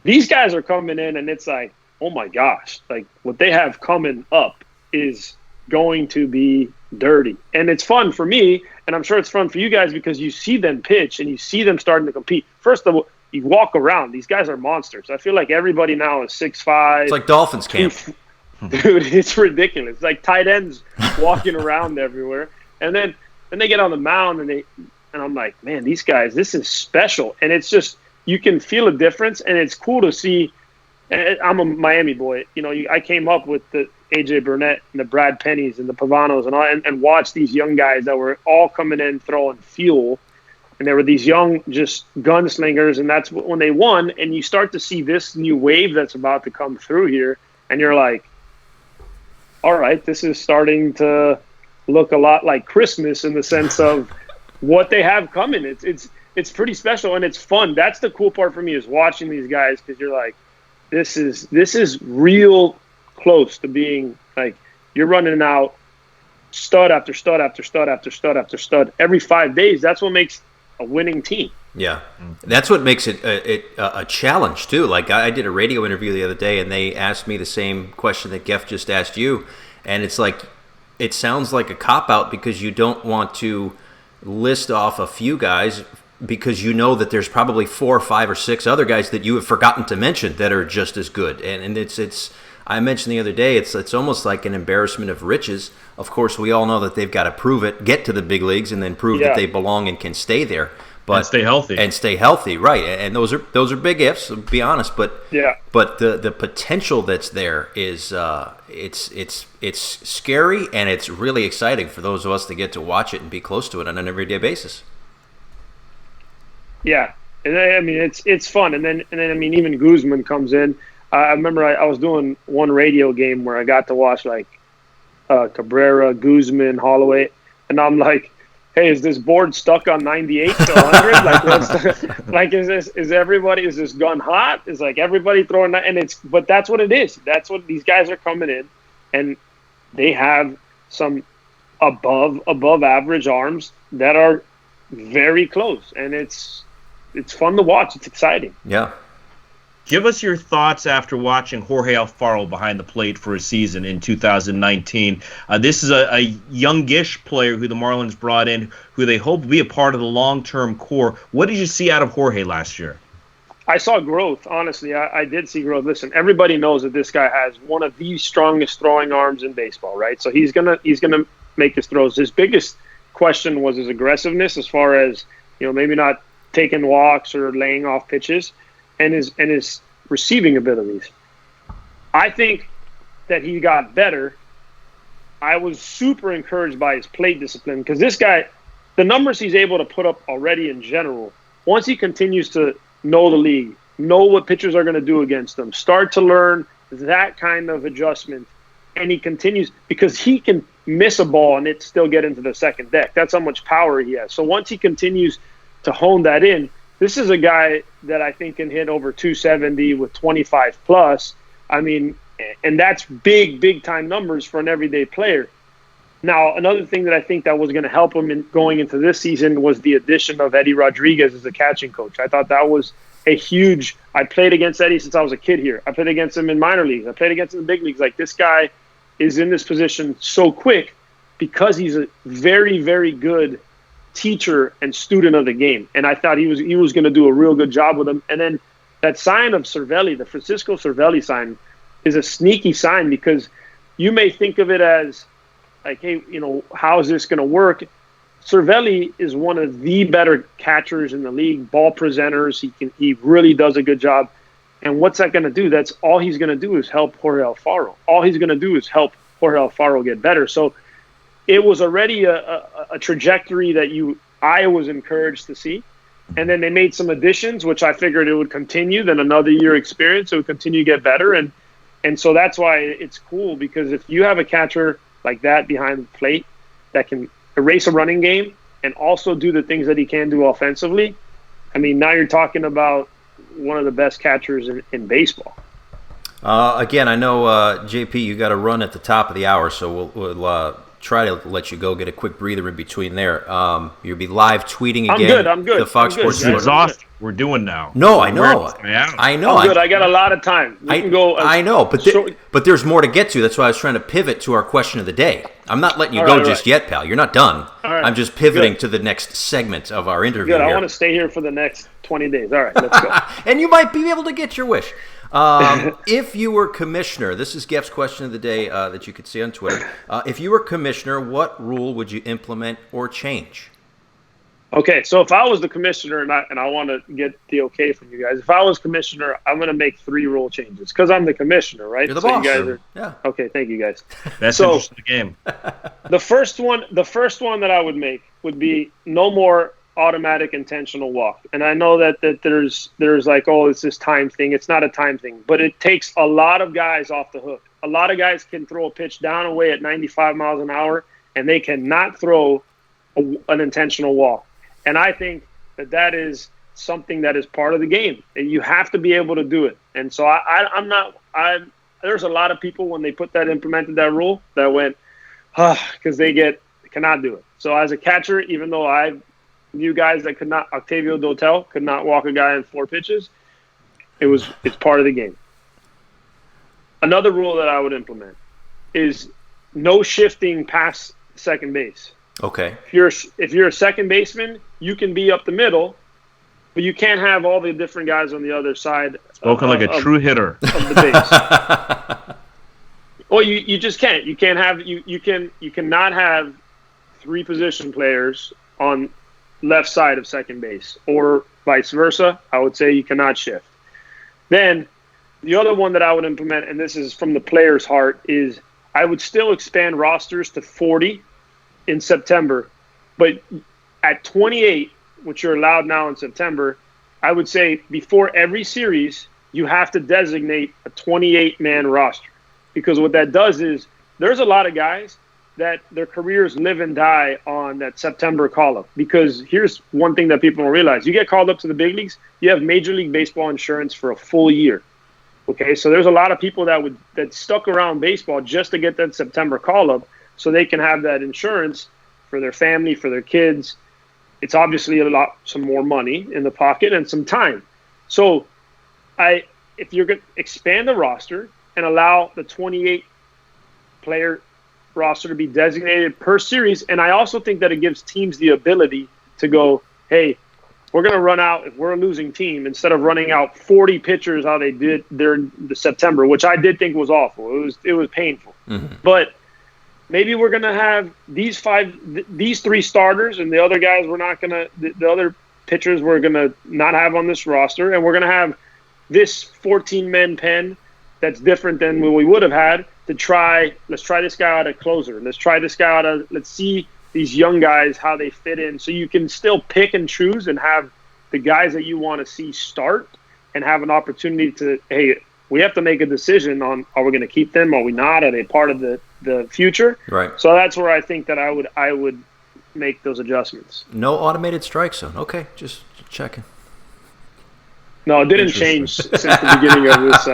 These guys are coming in, and it's like, oh, my gosh, like, what they have coming up is going to be dirty. And it's fun for me, and I'm sure it's fun for you guys because you see them pitch and you see them starting to compete. First of all, you walk around. These guys are monsters. I feel like everybody now is 6'5". It's like Dolphins camp. Dude, it's ridiculous. It's like tight ends walking around everywhere. And then they get on the mound, and I'm like, man, these guys, this is special. And it's just, you can feel a difference, and it's cool to see. I'm a Miami boy. I came up with the A.J. Burnett and the Brad Pennies and the Pavanos and all, and watched these young guys that were all coming in throwing fuel. And there were these young just gunslingers, and that's when they won. And you start to see this new wave that's about to come through here, and you're like, all right, this is starting to look a lot like Christmas in the sense of what they have coming. It's pretty special, and it's fun. That's the cool part for me, is watching these guys, because you're like, this is real close to being like, you're running out stud after stud after stud after stud after stud every 5 days. That's what makes a winning team. Yeah, that's what makes it a challenge too. Like, I did a radio interview the other day, and they asked me the same question that Geff just asked you, and it's like, it sounds like a cop-out because you don't want to list off a few guys, because you know that there's probably 4 or 5 or 6 other guys that you have forgotten to mention that are just as good. And it's I mentioned the other day, it's almost like an embarrassment of riches. Of course, we all know that they've got to prove it, get to the big leagues, and then prove that they belong and can stay there. But and stay healthy. And stay healthy, right. And those are big ifs, to be honest. But but the potential that's there is it's scary, and it's really exciting for those of us that get to watch it and be close to it on an everyday basis. Yeah, and I mean, it's fun. And then I mean, even Guzman comes in. I remember I was doing one radio game where I got to watch like Cabrera, Guzman, Holloway, and I'm like, hey, is this board stuck on 98 to 100? Like, is this gun hot? Is like everybody throwing that? And but that's what it is. That's what these guys are coming in, and they have some above average arms that are very close, and it's fun to watch. It's exciting. Yeah. Give us your thoughts after watching Jorge Alfaro behind the plate for a season in 2019. This is a youngish player who the Marlins brought in, who they hope will be a part of the long-term core. What did you see out of Jorge last year? I saw growth, honestly. I did see growth. Listen, everybody knows that this guy has one of the strongest throwing arms in baseball, right? So he's gonna make his throws. His biggest question was his aggressiveness, as far as, maybe not taking walks or laying off pitches, and his receiving abilities. I think that he got better. I was super encouraged by his plate discipline, because this guy, the numbers he's able to put up already in general, once he continues to know the league, know what pitchers are going to do against them, start to learn that kind of adjustment, and he continues because he can miss a ball and it still get into the second deck. That's how much power he has. So once he continues to hone that in, this is a guy that I think can hit over 270 with 25 plus. I mean, and that's big time numbers for an everyday player. Now, another thing that I think that was going to help him in going into this season was the addition of Eddie Rodriguez as a catching coach. I thought that was a huge – I played against Eddie since I was a kid here. I played against him in minor leagues. I played against him in the big leagues. Like, this guy is in this position so quick because he's a very, very good teacher and student of the game. And I thought he was going to do a real good job with him. And then that sign of Cervelli, the Francisco Cervelli sign, is a sneaky sign because you may think of it as – like, hey, you know, how is this going to work? Cervelli is one of the better catchers in the league, ball presenters. He really does a good job. And what's that going to do? That's all he's going to do is help Jorge Alfaro. All he's going to do is help Jorge Alfaro get better. So it was already a trajectory that I was encouraged to see. And then they made some additions, which I figured it would continue. Then another year experience, it would continue to get better. And so that's why it's cool, because if you have a catcher like that behind the plate that can erase a running game and also do the things that he can do offensively, I mean, now you're talking about one of the best catchers in baseball. Again, I know, JP, you got to run at the top of the hour, so we'll try to let you go get a quick breather in between there. You'll be live tweeting again. I'm good. The Fox Sports You're exhausted. We're doing now. No, I know. I know. I'm good. I got a lot of time. We can go. I know, but there's more to get to. That's why I was trying to pivot to our question of the day. I'm not letting you go just yet, pal. You're not done. I'm just pivoting to the next segment of our interview. Good. Here. I want to stay here for the next 20 days. All right, let's go. And you might be able to get your wish. If you were commissioner, this is Geff's question of the day that you could see on Twitter. If you were commissioner, what rule would you implement or change? Okay, so if I was the commissioner, and I want to get the okay from you guys, if I was commissioner, I'm going to make 3 rule changes because I'm the commissioner, right? You're the boss. You guys yeah. Okay, thank you guys. That's interesting game. The first one that I would make would be no more automatic intentional walk. And I know that there's like, oh, it's this time thing. It's not a time thing, but it takes a lot of guys off the hook. A lot of guys can throw a pitch down away at 95 miles an hour, and they cannot throw an intentional walk. And I think that is something that is part of the game, and you have to be able to do it. And so there's a lot of people when they implemented that rule that went, because they cannot do it. So as a catcher, even though I knew guys that could not, Octavio Dotel could not walk a guy in 4 pitches, it's part of the game. Another rule that I would implement is no shifting past second base. Okay. If you're a second baseman, you can be up the middle, but you can't have all the different guys on the other side. Spoken like a true hitter of the base. Well, you just can't. You can't have you cannot have 3 position players on left side of second base, or vice versa. I would say you cannot shift. Then the other one that I would implement, and this is from the player's heart, is I would still expand rosters to 40 in September, but at 28, which you're allowed now in September, I would say before every series, you have to designate a 28-man roster. Because what that does is there's a lot of guys that their careers live and die on that September call-up. Because here's one thing that people don't realize. You get called up to the big leagues, you have Major League Baseball insurance for a full year. Okay, so there's a lot of people that stuck around baseball just to get that September call-up, so they can have that insurance for their family, for their kids. It's obviously some more money in the pocket and some time. So if you're going to expand the roster and allow the 28-player roster to be designated per series, and I also think that it gives teams the ability to go, hey, we're going to run out, if we're a losing team, instead of running out 40 pitchers how they did during the September, which I did think was awful. It was painful. Mm-hmm. But maybe we're going to have these 3 starters, and the other guys the other pitchers we're going to not have on this roster, and we're going to have this 14-man pen that's different than what we would have had let's try this guy out at closer. Let's see these young guys, how they fit in. So you can still pick and choose and have the guys that you want to see start and have an opportunity to, hey, we have to make a decision on, are we going to keep them? Are we not? Are they part of the future? Right. So that's where I think that I would make those adjustments. No automated strike zone. Okay, just checking. No, it didn't change since the beginning of this.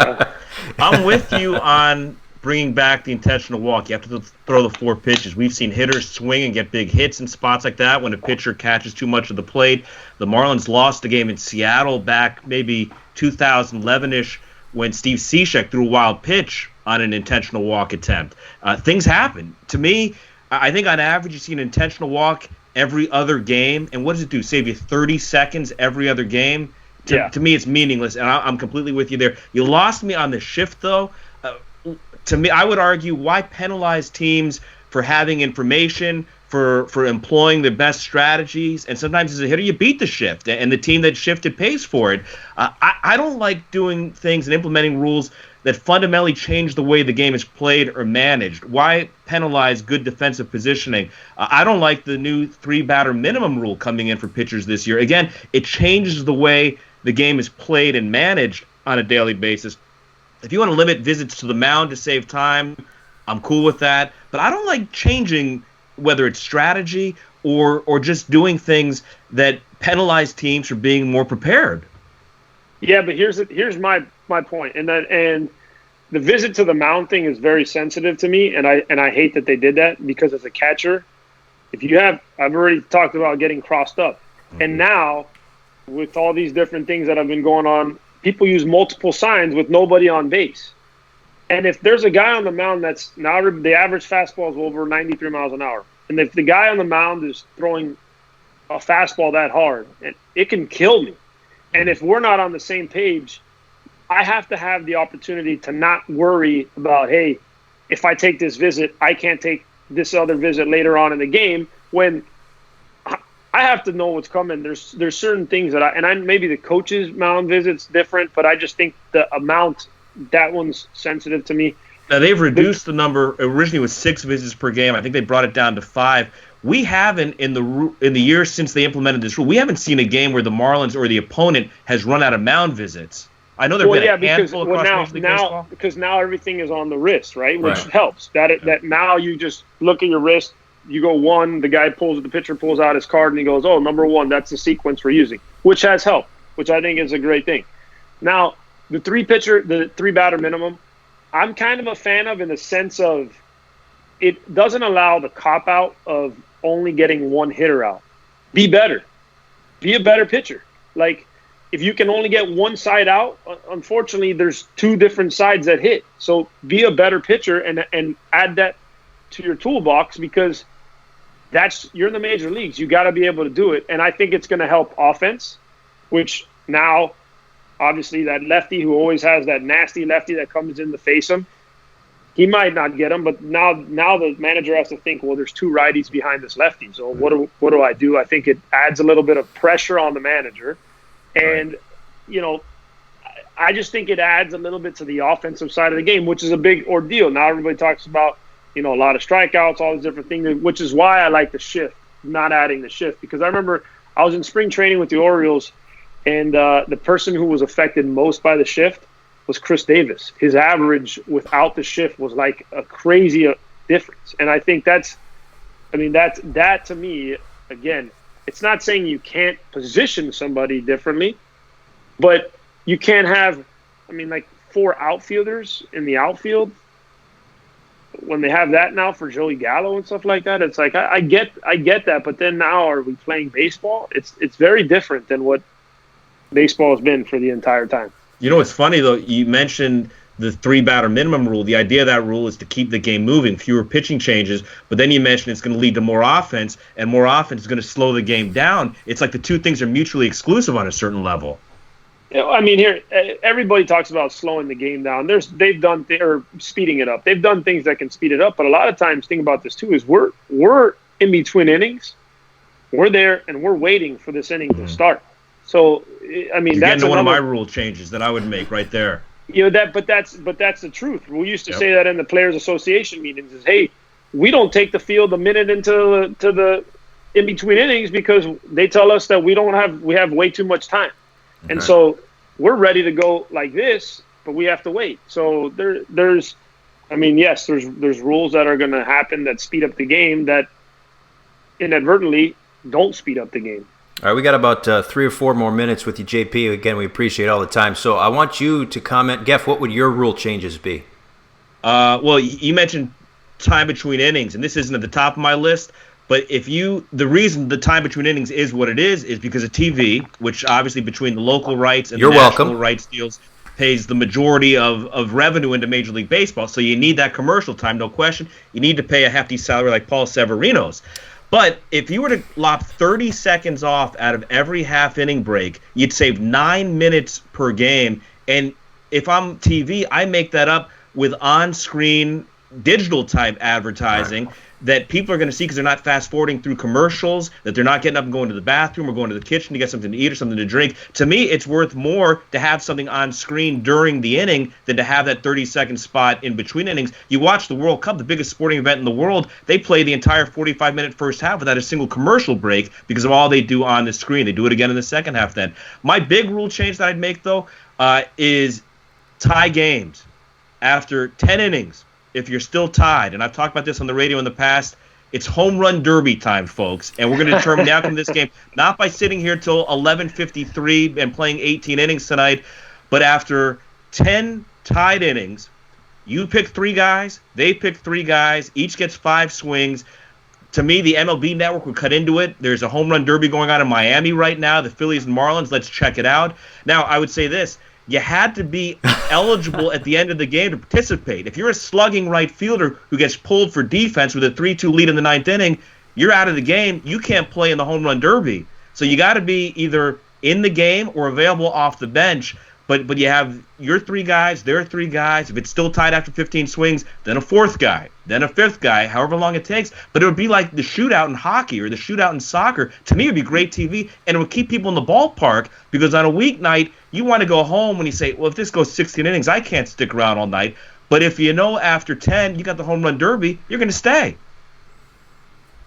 I'm with you on bringing back the intentional walk. You have to throw the 4 pitches. We've seen hitters swing and get big hits in spots like that when a pitcher catches too much of the plate. The Marlins lost the game in Seattle back maybe 2011-ish when Steve Cishek threw a wild pitch on an intentional walk attempt. Things happen. To me, I think on average you see an intentional walk every other game. And what does it do? Save you 30 seconds every other game? To me, it's meaningless, and I'm completely with you there. You lost me on the shift, though. To me, I would argue, why penalize teams for having information, for employing the best strategies? And sometimes as a hitter, you beat the shift, and the team that shifted pays for it. I don't like doing things and implementing rules that fundamentally change the way the game is played or managed. Why penalize good defensive positioning? I don't like the new 3-batter minimum rule coming in for pitchers this year. Again, it changes the way the game is played and managed on a daily basis. If you want to limit visits to the mound to save time, I'm cool with that. But I don't like changing, whether it's strategy or just doing things that penalize teams for being more prepared. Yeah, but here's my point, and the visit to the mound thing is very sensitive to me, and I hate that they did that, because as a catcher, I've already talked about getting crossed up, and now with all these different things that have been going on, people use multiple signs with nobody on base. And if there's a guy on the mound that's now, the average fastball is over 93 miles an hour. And if the guy on the mound is throwing a fastball that hard, it can kill me. And if we're not on the same page, I have to have the opportunity to not worry about, hey, if I take this visit, I can't take this other visit later on in the game, when I have to know what's coming. There's certain things that maybe the coach's mound visit's different, but I just think the amount, that one's sensitive to me. Now they've reduced the number. Originally it was 6 visits per game. I think they brought it down to 5. We haven't, in the years since they implemented this rule, we haven't seen a game where the Marlins or the opponent has run out of mound visits. I know there've been a handful across Major League Baseball. Because now everything is on the wrist, right? Which helps. That now you just look at your wrist. You go 1, the pitcher pulls out his card and he goes, oh, number 1, that's the sequence we're using, which has helped, which I think is a great thing. Now, the 3-batter minimum, I'm kind of a fan of, in the sense of it doesn't allow the cop-out of only getting 1 hitter out. Be better. Be a better pitcher. Like, if you can only get 1 side out, unfortunately, there's 2 different sides that hit. So be a better pitcher and add that to your toolbox, because you're in the major leagues. You got to be able to do it. And I think it's going to help offense, which now, obviously, that lefty who always has that nasty lefty that comes in to face him, he might not get him. But now the manager has to think, well, there's 2 righties behind this lefty. So what do I do? I think it adds a little bit of pressure on the manager. And, I just think it adds a little bit to the offensive side of the game, which is a big ordeal. Now everybody talks about, a lot of strikeouts, all these different things, which is why I like the shift, not adding the shift. Because I remember I was in spring training with the Orioles, and the person who was affected most by the shift was Chris Davis. His average without the shift was like a crazy difference. And I think that to me, again, it's not saying you can't position somebody differently, but you can't have, 4 outfielders in the outfield. When they have that now for Joey Gallo and stuff like that, it's like I get that, but then now are we playing baseball? It's very different than what baseball has been for the entire time. It's funny though. You mentioned the 3-batter minimum rule. The idea of that rule is to keep the game moving, fewer pitching changes. But then you mentioned it's going to lead to more offense, and more offense is going to slow the game down. It's like the 2 things are mutually exclusive on a certain level. Here, everybody talks about slowing the game down. They've done or speeding it up. They've done things that can speed it up, but a lot of times, think about this too, is we're in between innings. We're there and we're waiting for this inning to start. So, that's one of my rule changes that I would make right there. But that's the truth. We used to say that in the Players Association meetings is, hey, we don't take the field a minute into the in between innings because they tell us that we have way too much time. And so we're ready to go like this, but we have to wait. So there's rules that are going to happen that speed up the game that inadvertently don't speed up the game. All right, we got about 3 or 4 more minutes with you, JP. Again, we appreciate all the time. So I want you to comment. Geff, what would your rule changes be? Well, you mentioned time between innings, and this isn't at the top of my list. But the reason the time between innings is what it is because of TV, which obviously between the local rights and the national rights deals pays the majority of revenue into Major League Baseball. So you need that commercial time, no question. You need to pay a hefty salary like Paul Severino's. But if you were to lop 30 seconds off out of every half-inning break, you'd save 9 minutes per game. And if I'm TV, I make that up with on-screen digital-type advertising that people are going to see because they're not fast-forwarding through commercials, that they're not getting up and going to the bathroom or going to the kitchen to get something to eat or something to drink. To me, it's worth more to have something on screen during the inning than to have that 30-second spot in between innings. You watch the World Cup, the biggest sporting event in the world, they play the entire 45-minute first half without a single commercial break because of all they do on the screen. They do it again in the second half then. My big rule change that I'd make, though, is tie games. After 10 innings, if you're still tied, and I've talked about this on the radio in the past, it's Homerun Derby time, folks. And we're going to determine the outcome of this game, not by sitting here till 11:53 and playing 18 innings tonight, but after 10 tied innings, you pick 3 guys, they pick 3 guys, each gets 5 swings. To me, the MLB Network would cut into it. There's a Homerun Derby going on in Miami right now, the Phillies and Marlins. Let's check it out. Now, I would say this. You had to be eligible at the end of the game to participate. If you're a slugging right fielder who gets pulled for defense with a 3-2 lead in the 9th inning, you're out of the game. You can't play in the Homerun Derby. So you got to be either in the game or available off the bench. But you have your 3 guys, their 3 guys. If it's still tied after 15 swings, then a 4th guy, then a 5th guy, however long it takes. But it would be like the shootout in hockey or the shootout in soccer. To me, it would be great TV, and it would keep people in the ballpark because on a weeknight, you want to go home when you say, well, if this goes 16 innings, I can't stick around all night. But if you know after 10 you got the Homerun Derby, you're going to stay.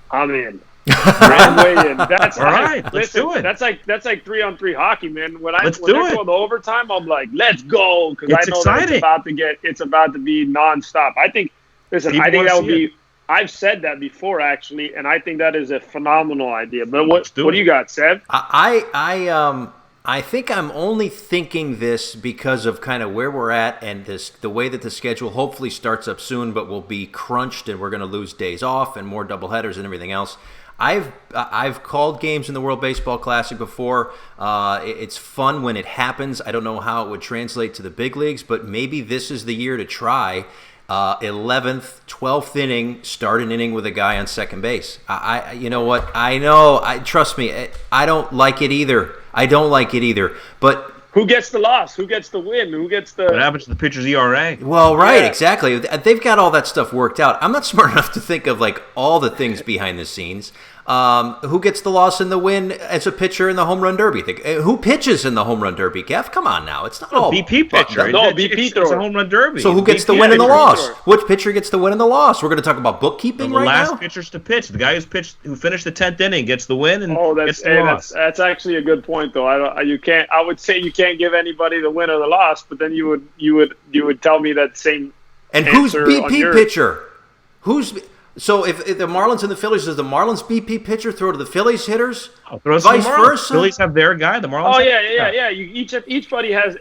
I'm in. I'm waiting. That's all right. Let's do it. That's like 3-on-3 hockey, man. When I let's go it. to overtime, I'm like, let's go, because I know exciting. that it's about to be nonstop. I think that would be. I've said that before actually, and I think that is a phenomenal idea. But what do you got, Sev? I think I'm only thinking this because of kind of where we're at and the way that the schedule hopefully starts up soon, but will be crunched and we're going to lose days off and more doubleheaders and everything else. I've called games in the World Baseball Classic before. It's fun when it happens. I don't know how it would translate to the big leagues, but maybe this is the year to try. 11th, 12th inning, start an inning with a guy on second base. You know what? I know. Trust me, I don't like it either. But who gets the loss? Who gets the win? Who gets the... What happens to the pitcher's ERA? Well, right, exactly. They've got all that stuff worked out. I'm not smart enough to think of like all the things behind the scenes. Who gets the loss and the win as a pitcher in the Homerun Derby? Who pitches in the Homerun Derby, Geff? Come on now. It's not all BP pitcher. BP thrower. It's a Homerun Derby. So who gets the win and the loss? Which pitcher gets the win and the loss? We're going to talk about bookkeeping right now? The last pitchers to pitch. The guy who finished the 10th inning gets the win and gets the loss. That's actually a good point, though. I would say you can't give anybody the win or the loss, but then you would tell me that same. And who's BP pitcher? So if the Marlins and the Phillies, does the Marlins BP pitcher throw to the Phillies hitters? Vice versa? Phillies have their guy. The Marlins. Oh yeah.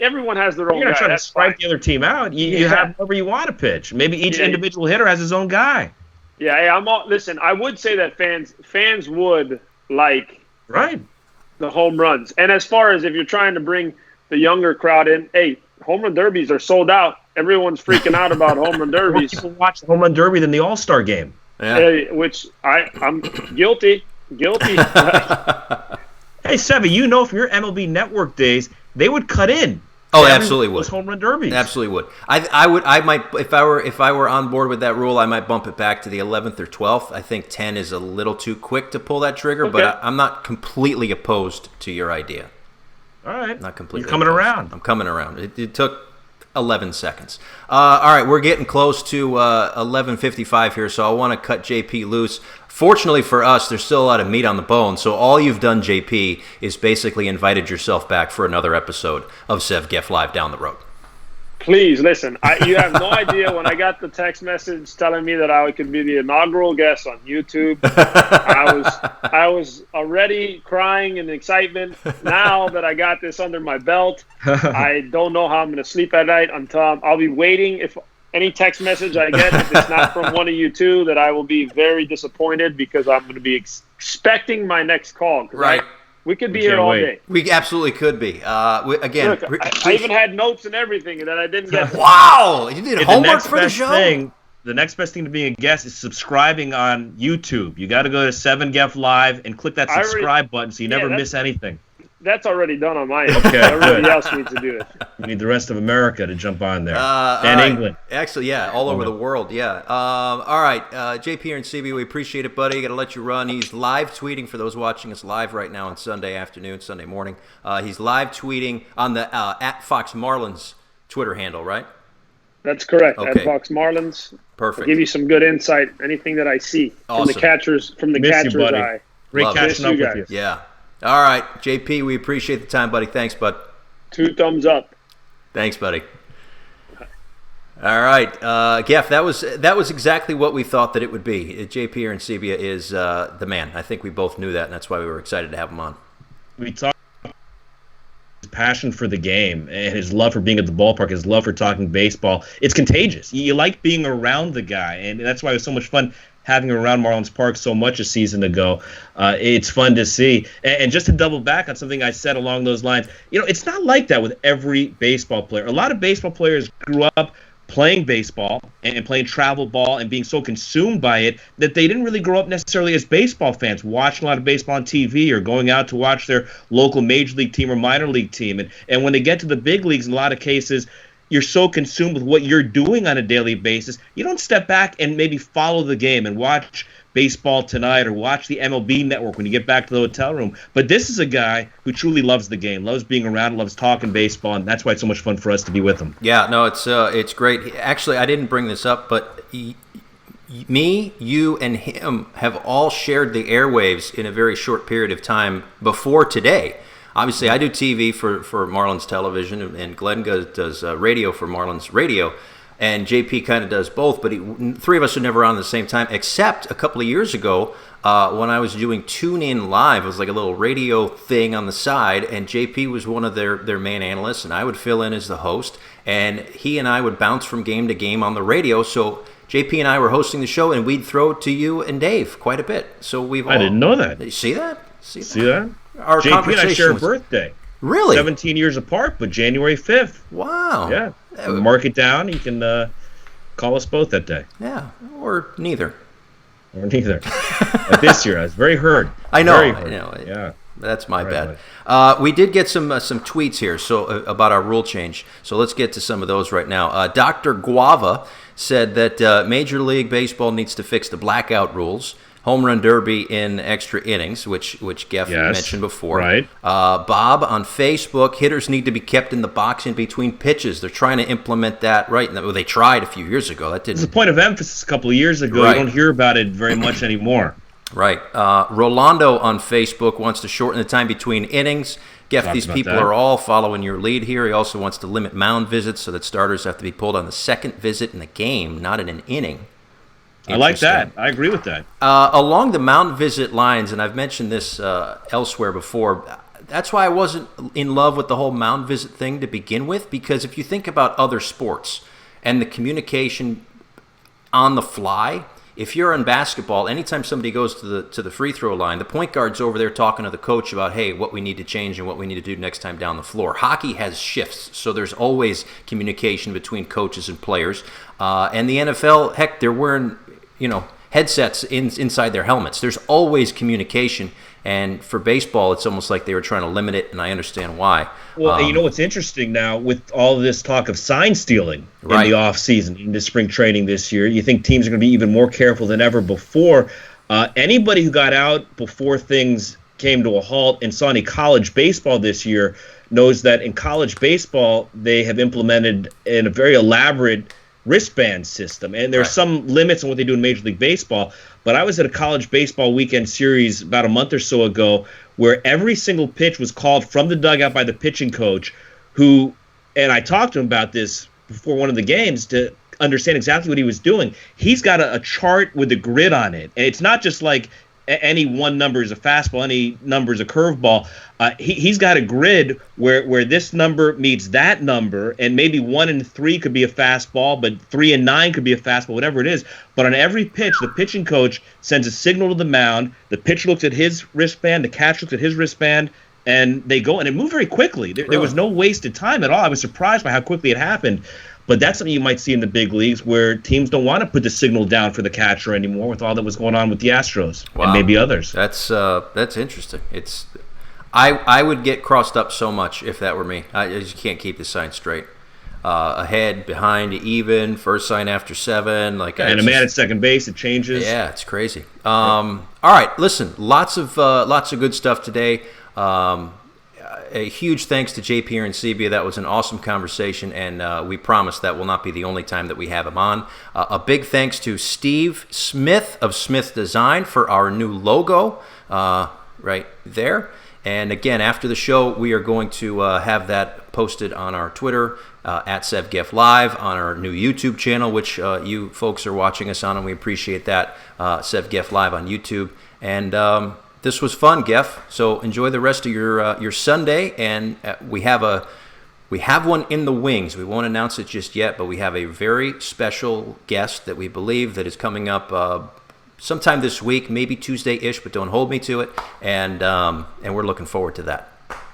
Everyone has their own guy. You're not trying to strike the other team out. You have whoever you want to pitch. Maybe each individual hitter has his own guy. Yeah. Listen, I would say that fans would like the home runs. And as far as if you're trying to bring the younger crowd in, hey, home run derbies are sold out. Everyone's freaking out about home run derbies. More people watch the home run derby than the All-Star game. Yeah. Which I'm guilty. Hey, Sevy, from your MLB Network days, they would cut in. Oh, absolutely would. Home run derbies. Absolutely would. I might if I were on board with that rule, I might bump it back to the 11th or 12th. I think 10 is a little too quick to pull that trigger, but I'm not completely opposed to your idea. All right. Not completely. You're coming around. I'm coming around. It took 11 seconds. All right, we're getting close to 11:55 here, so I want to cut JP loose. Fortunately for us, there's still a lot of meat on the bone, so all you've done, JP, is basically invited yourself back for another episode of Sev Geff Live down the road. Please listen. You have no idea when I got the text message telling me that I could be the inaugural guest on YouTube. I was already crying in excitement. Now that I got this under my belt, I don't know how I'm going to sleep at night until I'll be waiting. If any text message I get, if it's not from one of you two, that I will be very disappointed because I'm going to be expecting my next call. Right. We could be here all day. We absolutely could be. Again, look, I even had notes and everything that I didn't get. Wow! You did homework for the show? The next best thing to being a guest is subscribing on YouTube. You got to go to Sev Geff Live and click that subscribe button so you never miss anything. That's already done on my end. Okay, everybody else needs to do it. You need the rest of America to jump on there. And England. Actually, yeah, all over the world, yeah. All right, JP Arencibia, we appreciate it, buddy. Got to let you run. He's live tweeting for those watching us live right now on Sunday afternoon, Sunday morning. He's live tweeting on the at Fox Marlins Twitter handle, right? That's correct. Okay. At Fox Marlins. Perfect. I'll give you some good insight. Anything that I see from the catcher's eye. Great catching up with you. Yeah. All right, JP, we appreciate the time, buddy. Thanks, bud. 2 thumbs up. Thanks, buddy. All right, Geff, that was exactly what we thought that it would be. JP Arencibia is the man. I think we both knew that, and that's why we were excited to have him on. We talked about his passion for the game and his love for being at the ballpark, his love for talking baseball. It's contagious. You like being around the guy, and that's why it was so much fun having him around Marlins Park so much a season ago. It's fun to see. And just to double back on something I said along those lines, it's not like that with every baseball player. A lot of baseball players grew up playing baseball and playing travel ball and being so consumed by it that they didn't really grow up necessarily as baseball fans, watching a lot of baseball on TV or going out to watch their local major league team or minor league team. And when they get to the big leagues, in a lot of cases, you're so consumed with what you're doing on a daily basis, you don't step back and maybe follow the game and watch Baseball Tonight or watch the MLB Network when you get back to the hotel room. But this is a guy who truly loves the game, loves being around, loves talking baseball, and that's why it's so much fun for us to be with him. Yeah, no, it's great. Actually, I didn't bring this up, but me, you, and him have all shared the airwaves in a very short period of time before today. Obviously, I do TV for Marlins Television, and Glenn does radio for Marlins Radio, and JP kind of does both, but three of us are never on at the same time, except a couple of years ago when I was doing Tune In Live. It was like a little radio thing on the side, and JP was one of their main analysts, and I would fill in as the host, and he and I would bounce from game to game on the radio, so JP and I were hosting the show, and we'd throw it to you and Dave quite a bit. So I didn't know that. You see that? See that? Our JP and I share a birthday. Really? 17 years apart, but January 5th. Wow. Yeah. Mark it down. You can call us both that day. Yeah, or neither. Or neither. This year, I was very hurt. I know. Very hurt. I know. Yeah. That's my bad. We did get some tweets here about our rule change. So let's get to some of those right now. Dr. Guava said that Major League Baseball needs to fix the blackout rules. Homerun Derby in extra innings, which Geff mentioned before. Right. Bob on Facebook, hitters need to be kept in the box in between pitches. They're trying to implement that right now. Well, they tried a few years ago. That didn't. It's a point of emphasis a couple of years ago. Right. You don't hear about it very much anymore. Right. Rolando on Facebook wants to shorten the time between innings. Geff, these people are all following your lead here. He also wants to limit mound visits so that starters have to be pulled on the second visit in the game, not in an inning. I like that. I agree with that. Along the mound visit lines, and I've mentioned this elsewhere before, that's why I wasn't in love with the whole mound visit thing to begin with, because if you think about other sports and the communication on the fly, if you're in basketball, anytime somebody goes to the free throw line, the point guard's over there talking to the coach about, hey, what we need to change and what we need to do next time down the floor. Hockey has shifts, so there's always communication between coaches and players. And the NFL, heck, they're wearing headsets inside their helmets. There's always communication, and for baseball, it's almost like they were trying to limit it, and I understand why. Well, you know what's interesting now with all of this talk of sign stealing in the offseason, into spring training this year, you think teams are going to be even more careful than ever before. Anybody who got out before things came to a halt and saw any college baseball this year knows that in college baseball, they have implemented in a very elaborate wristband system, and there's some limits on what they do in Major League Baseball, but I was at a college baseball weekend series about a month or so ago where every single pitch was called from the dugout by the pitching coach, and I talked to him about this before one of the games to understand exactly what he was doing. He's got a chart with a grid on it, and it's not just like any one number is a fastball, any number is a curveball. He's got a grid where this number meets that number, and maybe 1 and 3 could be a fastball, but 3 and 9 could be a fastball, whatever it is. But on every pitch, the pitching coach sends a signal to the mound. The pitcher looks at his wristband, the catcher looks at his wristband, and they go, and it moved very quickly. There was no wasted time at all. I was surprised by how quickly it happened. But that's something you might see in the big leagues where teams don't want to put the signal down for the catcher anymore with all that was going on with the Astros and maybe others. That's interesting. I would get crossed up so much if that were me. I just can't keep the sign straight. Ahead, behind, even, first sign after 7. And a man at second base, it changes. Yeah, it's crazy. All right, listen, lots of good stuff today. A huge thanks to JP Arencibia. That was an awesome conversation, and we promise that will not be the only time that we have him on. A big thanks to Steve Smith of Smith Design for our new logo right there. And again, after the show, we are going to have that posted on our Twitter, at Sev Geff Live, on our new YouTube channel, which you folks are watching us on, and we appreciate that, Sev Geff Live on YouTube. And this was fun, Geff. So enjoy the rest of your Sunday, and we have one in the wings. We won't announce it just yet, but we have a very special guest that we believe that is coming up sometime this week, maybe Tuesday-ish, but don't hold me to it. And we're looking forward to that.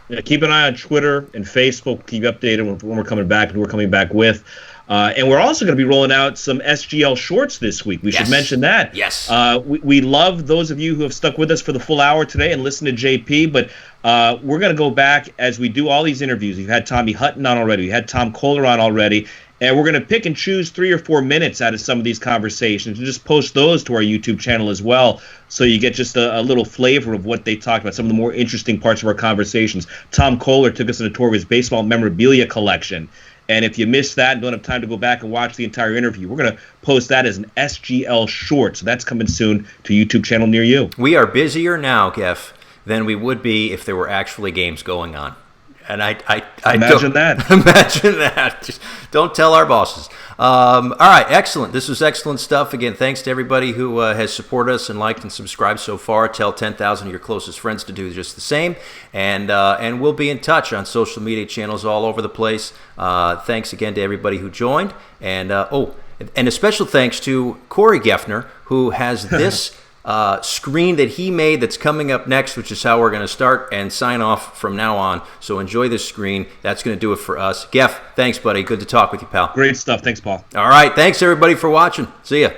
Yeah, keep an eye on Twitter and Facebook. Keep updated when we're coming back and who we're coming back with. And we're also going to be rolling out some SGL shorts this week. We should mention that. Yes. We love those of you who have stuck with us for the full hour today and listened to JP, but we're going to go back as we do all these interviews. We've had Tommy Hutton on already. We had Tom Kohler on already. And we're going to pick and choose 3 or 4 minutes out of some of these conversations and just post those to our YouTube channel as well, so you get just a little flavor of what they talked about, some of the more interesting parts of our conversations. Tom Kohler took us on a tour of his baseball memorabilia collection. And if you missed that and don't have time to go back and watch the entire interview, we're going to post that as an SGL short. So that's coming soon to a YouTube channel near you. We are busier now, Geff, than we would be if there were actually games going on. And I imagine that. Imagine that. Just don't tell our bosses. All right, excellent. This was excellent stuff. Again, thanks to everybody who has supported us and liked and subscribed so far. Tell 10,000 of your closest friends to do just the same. And we'll be in touch on social media channels all over the place. Thanks again to everybody who joined. And and a special thanks to Corey Geffner, who has this screen that he made that's coming up next, which is how we're going to start and sign off from now on. So enjoy this screen. That's going to do it for us. Geff, thanks, buddy. Good to talk with you, pal. Great stuff. Thanks, Paul. All right. Thanks, everybody, for watching. See ya.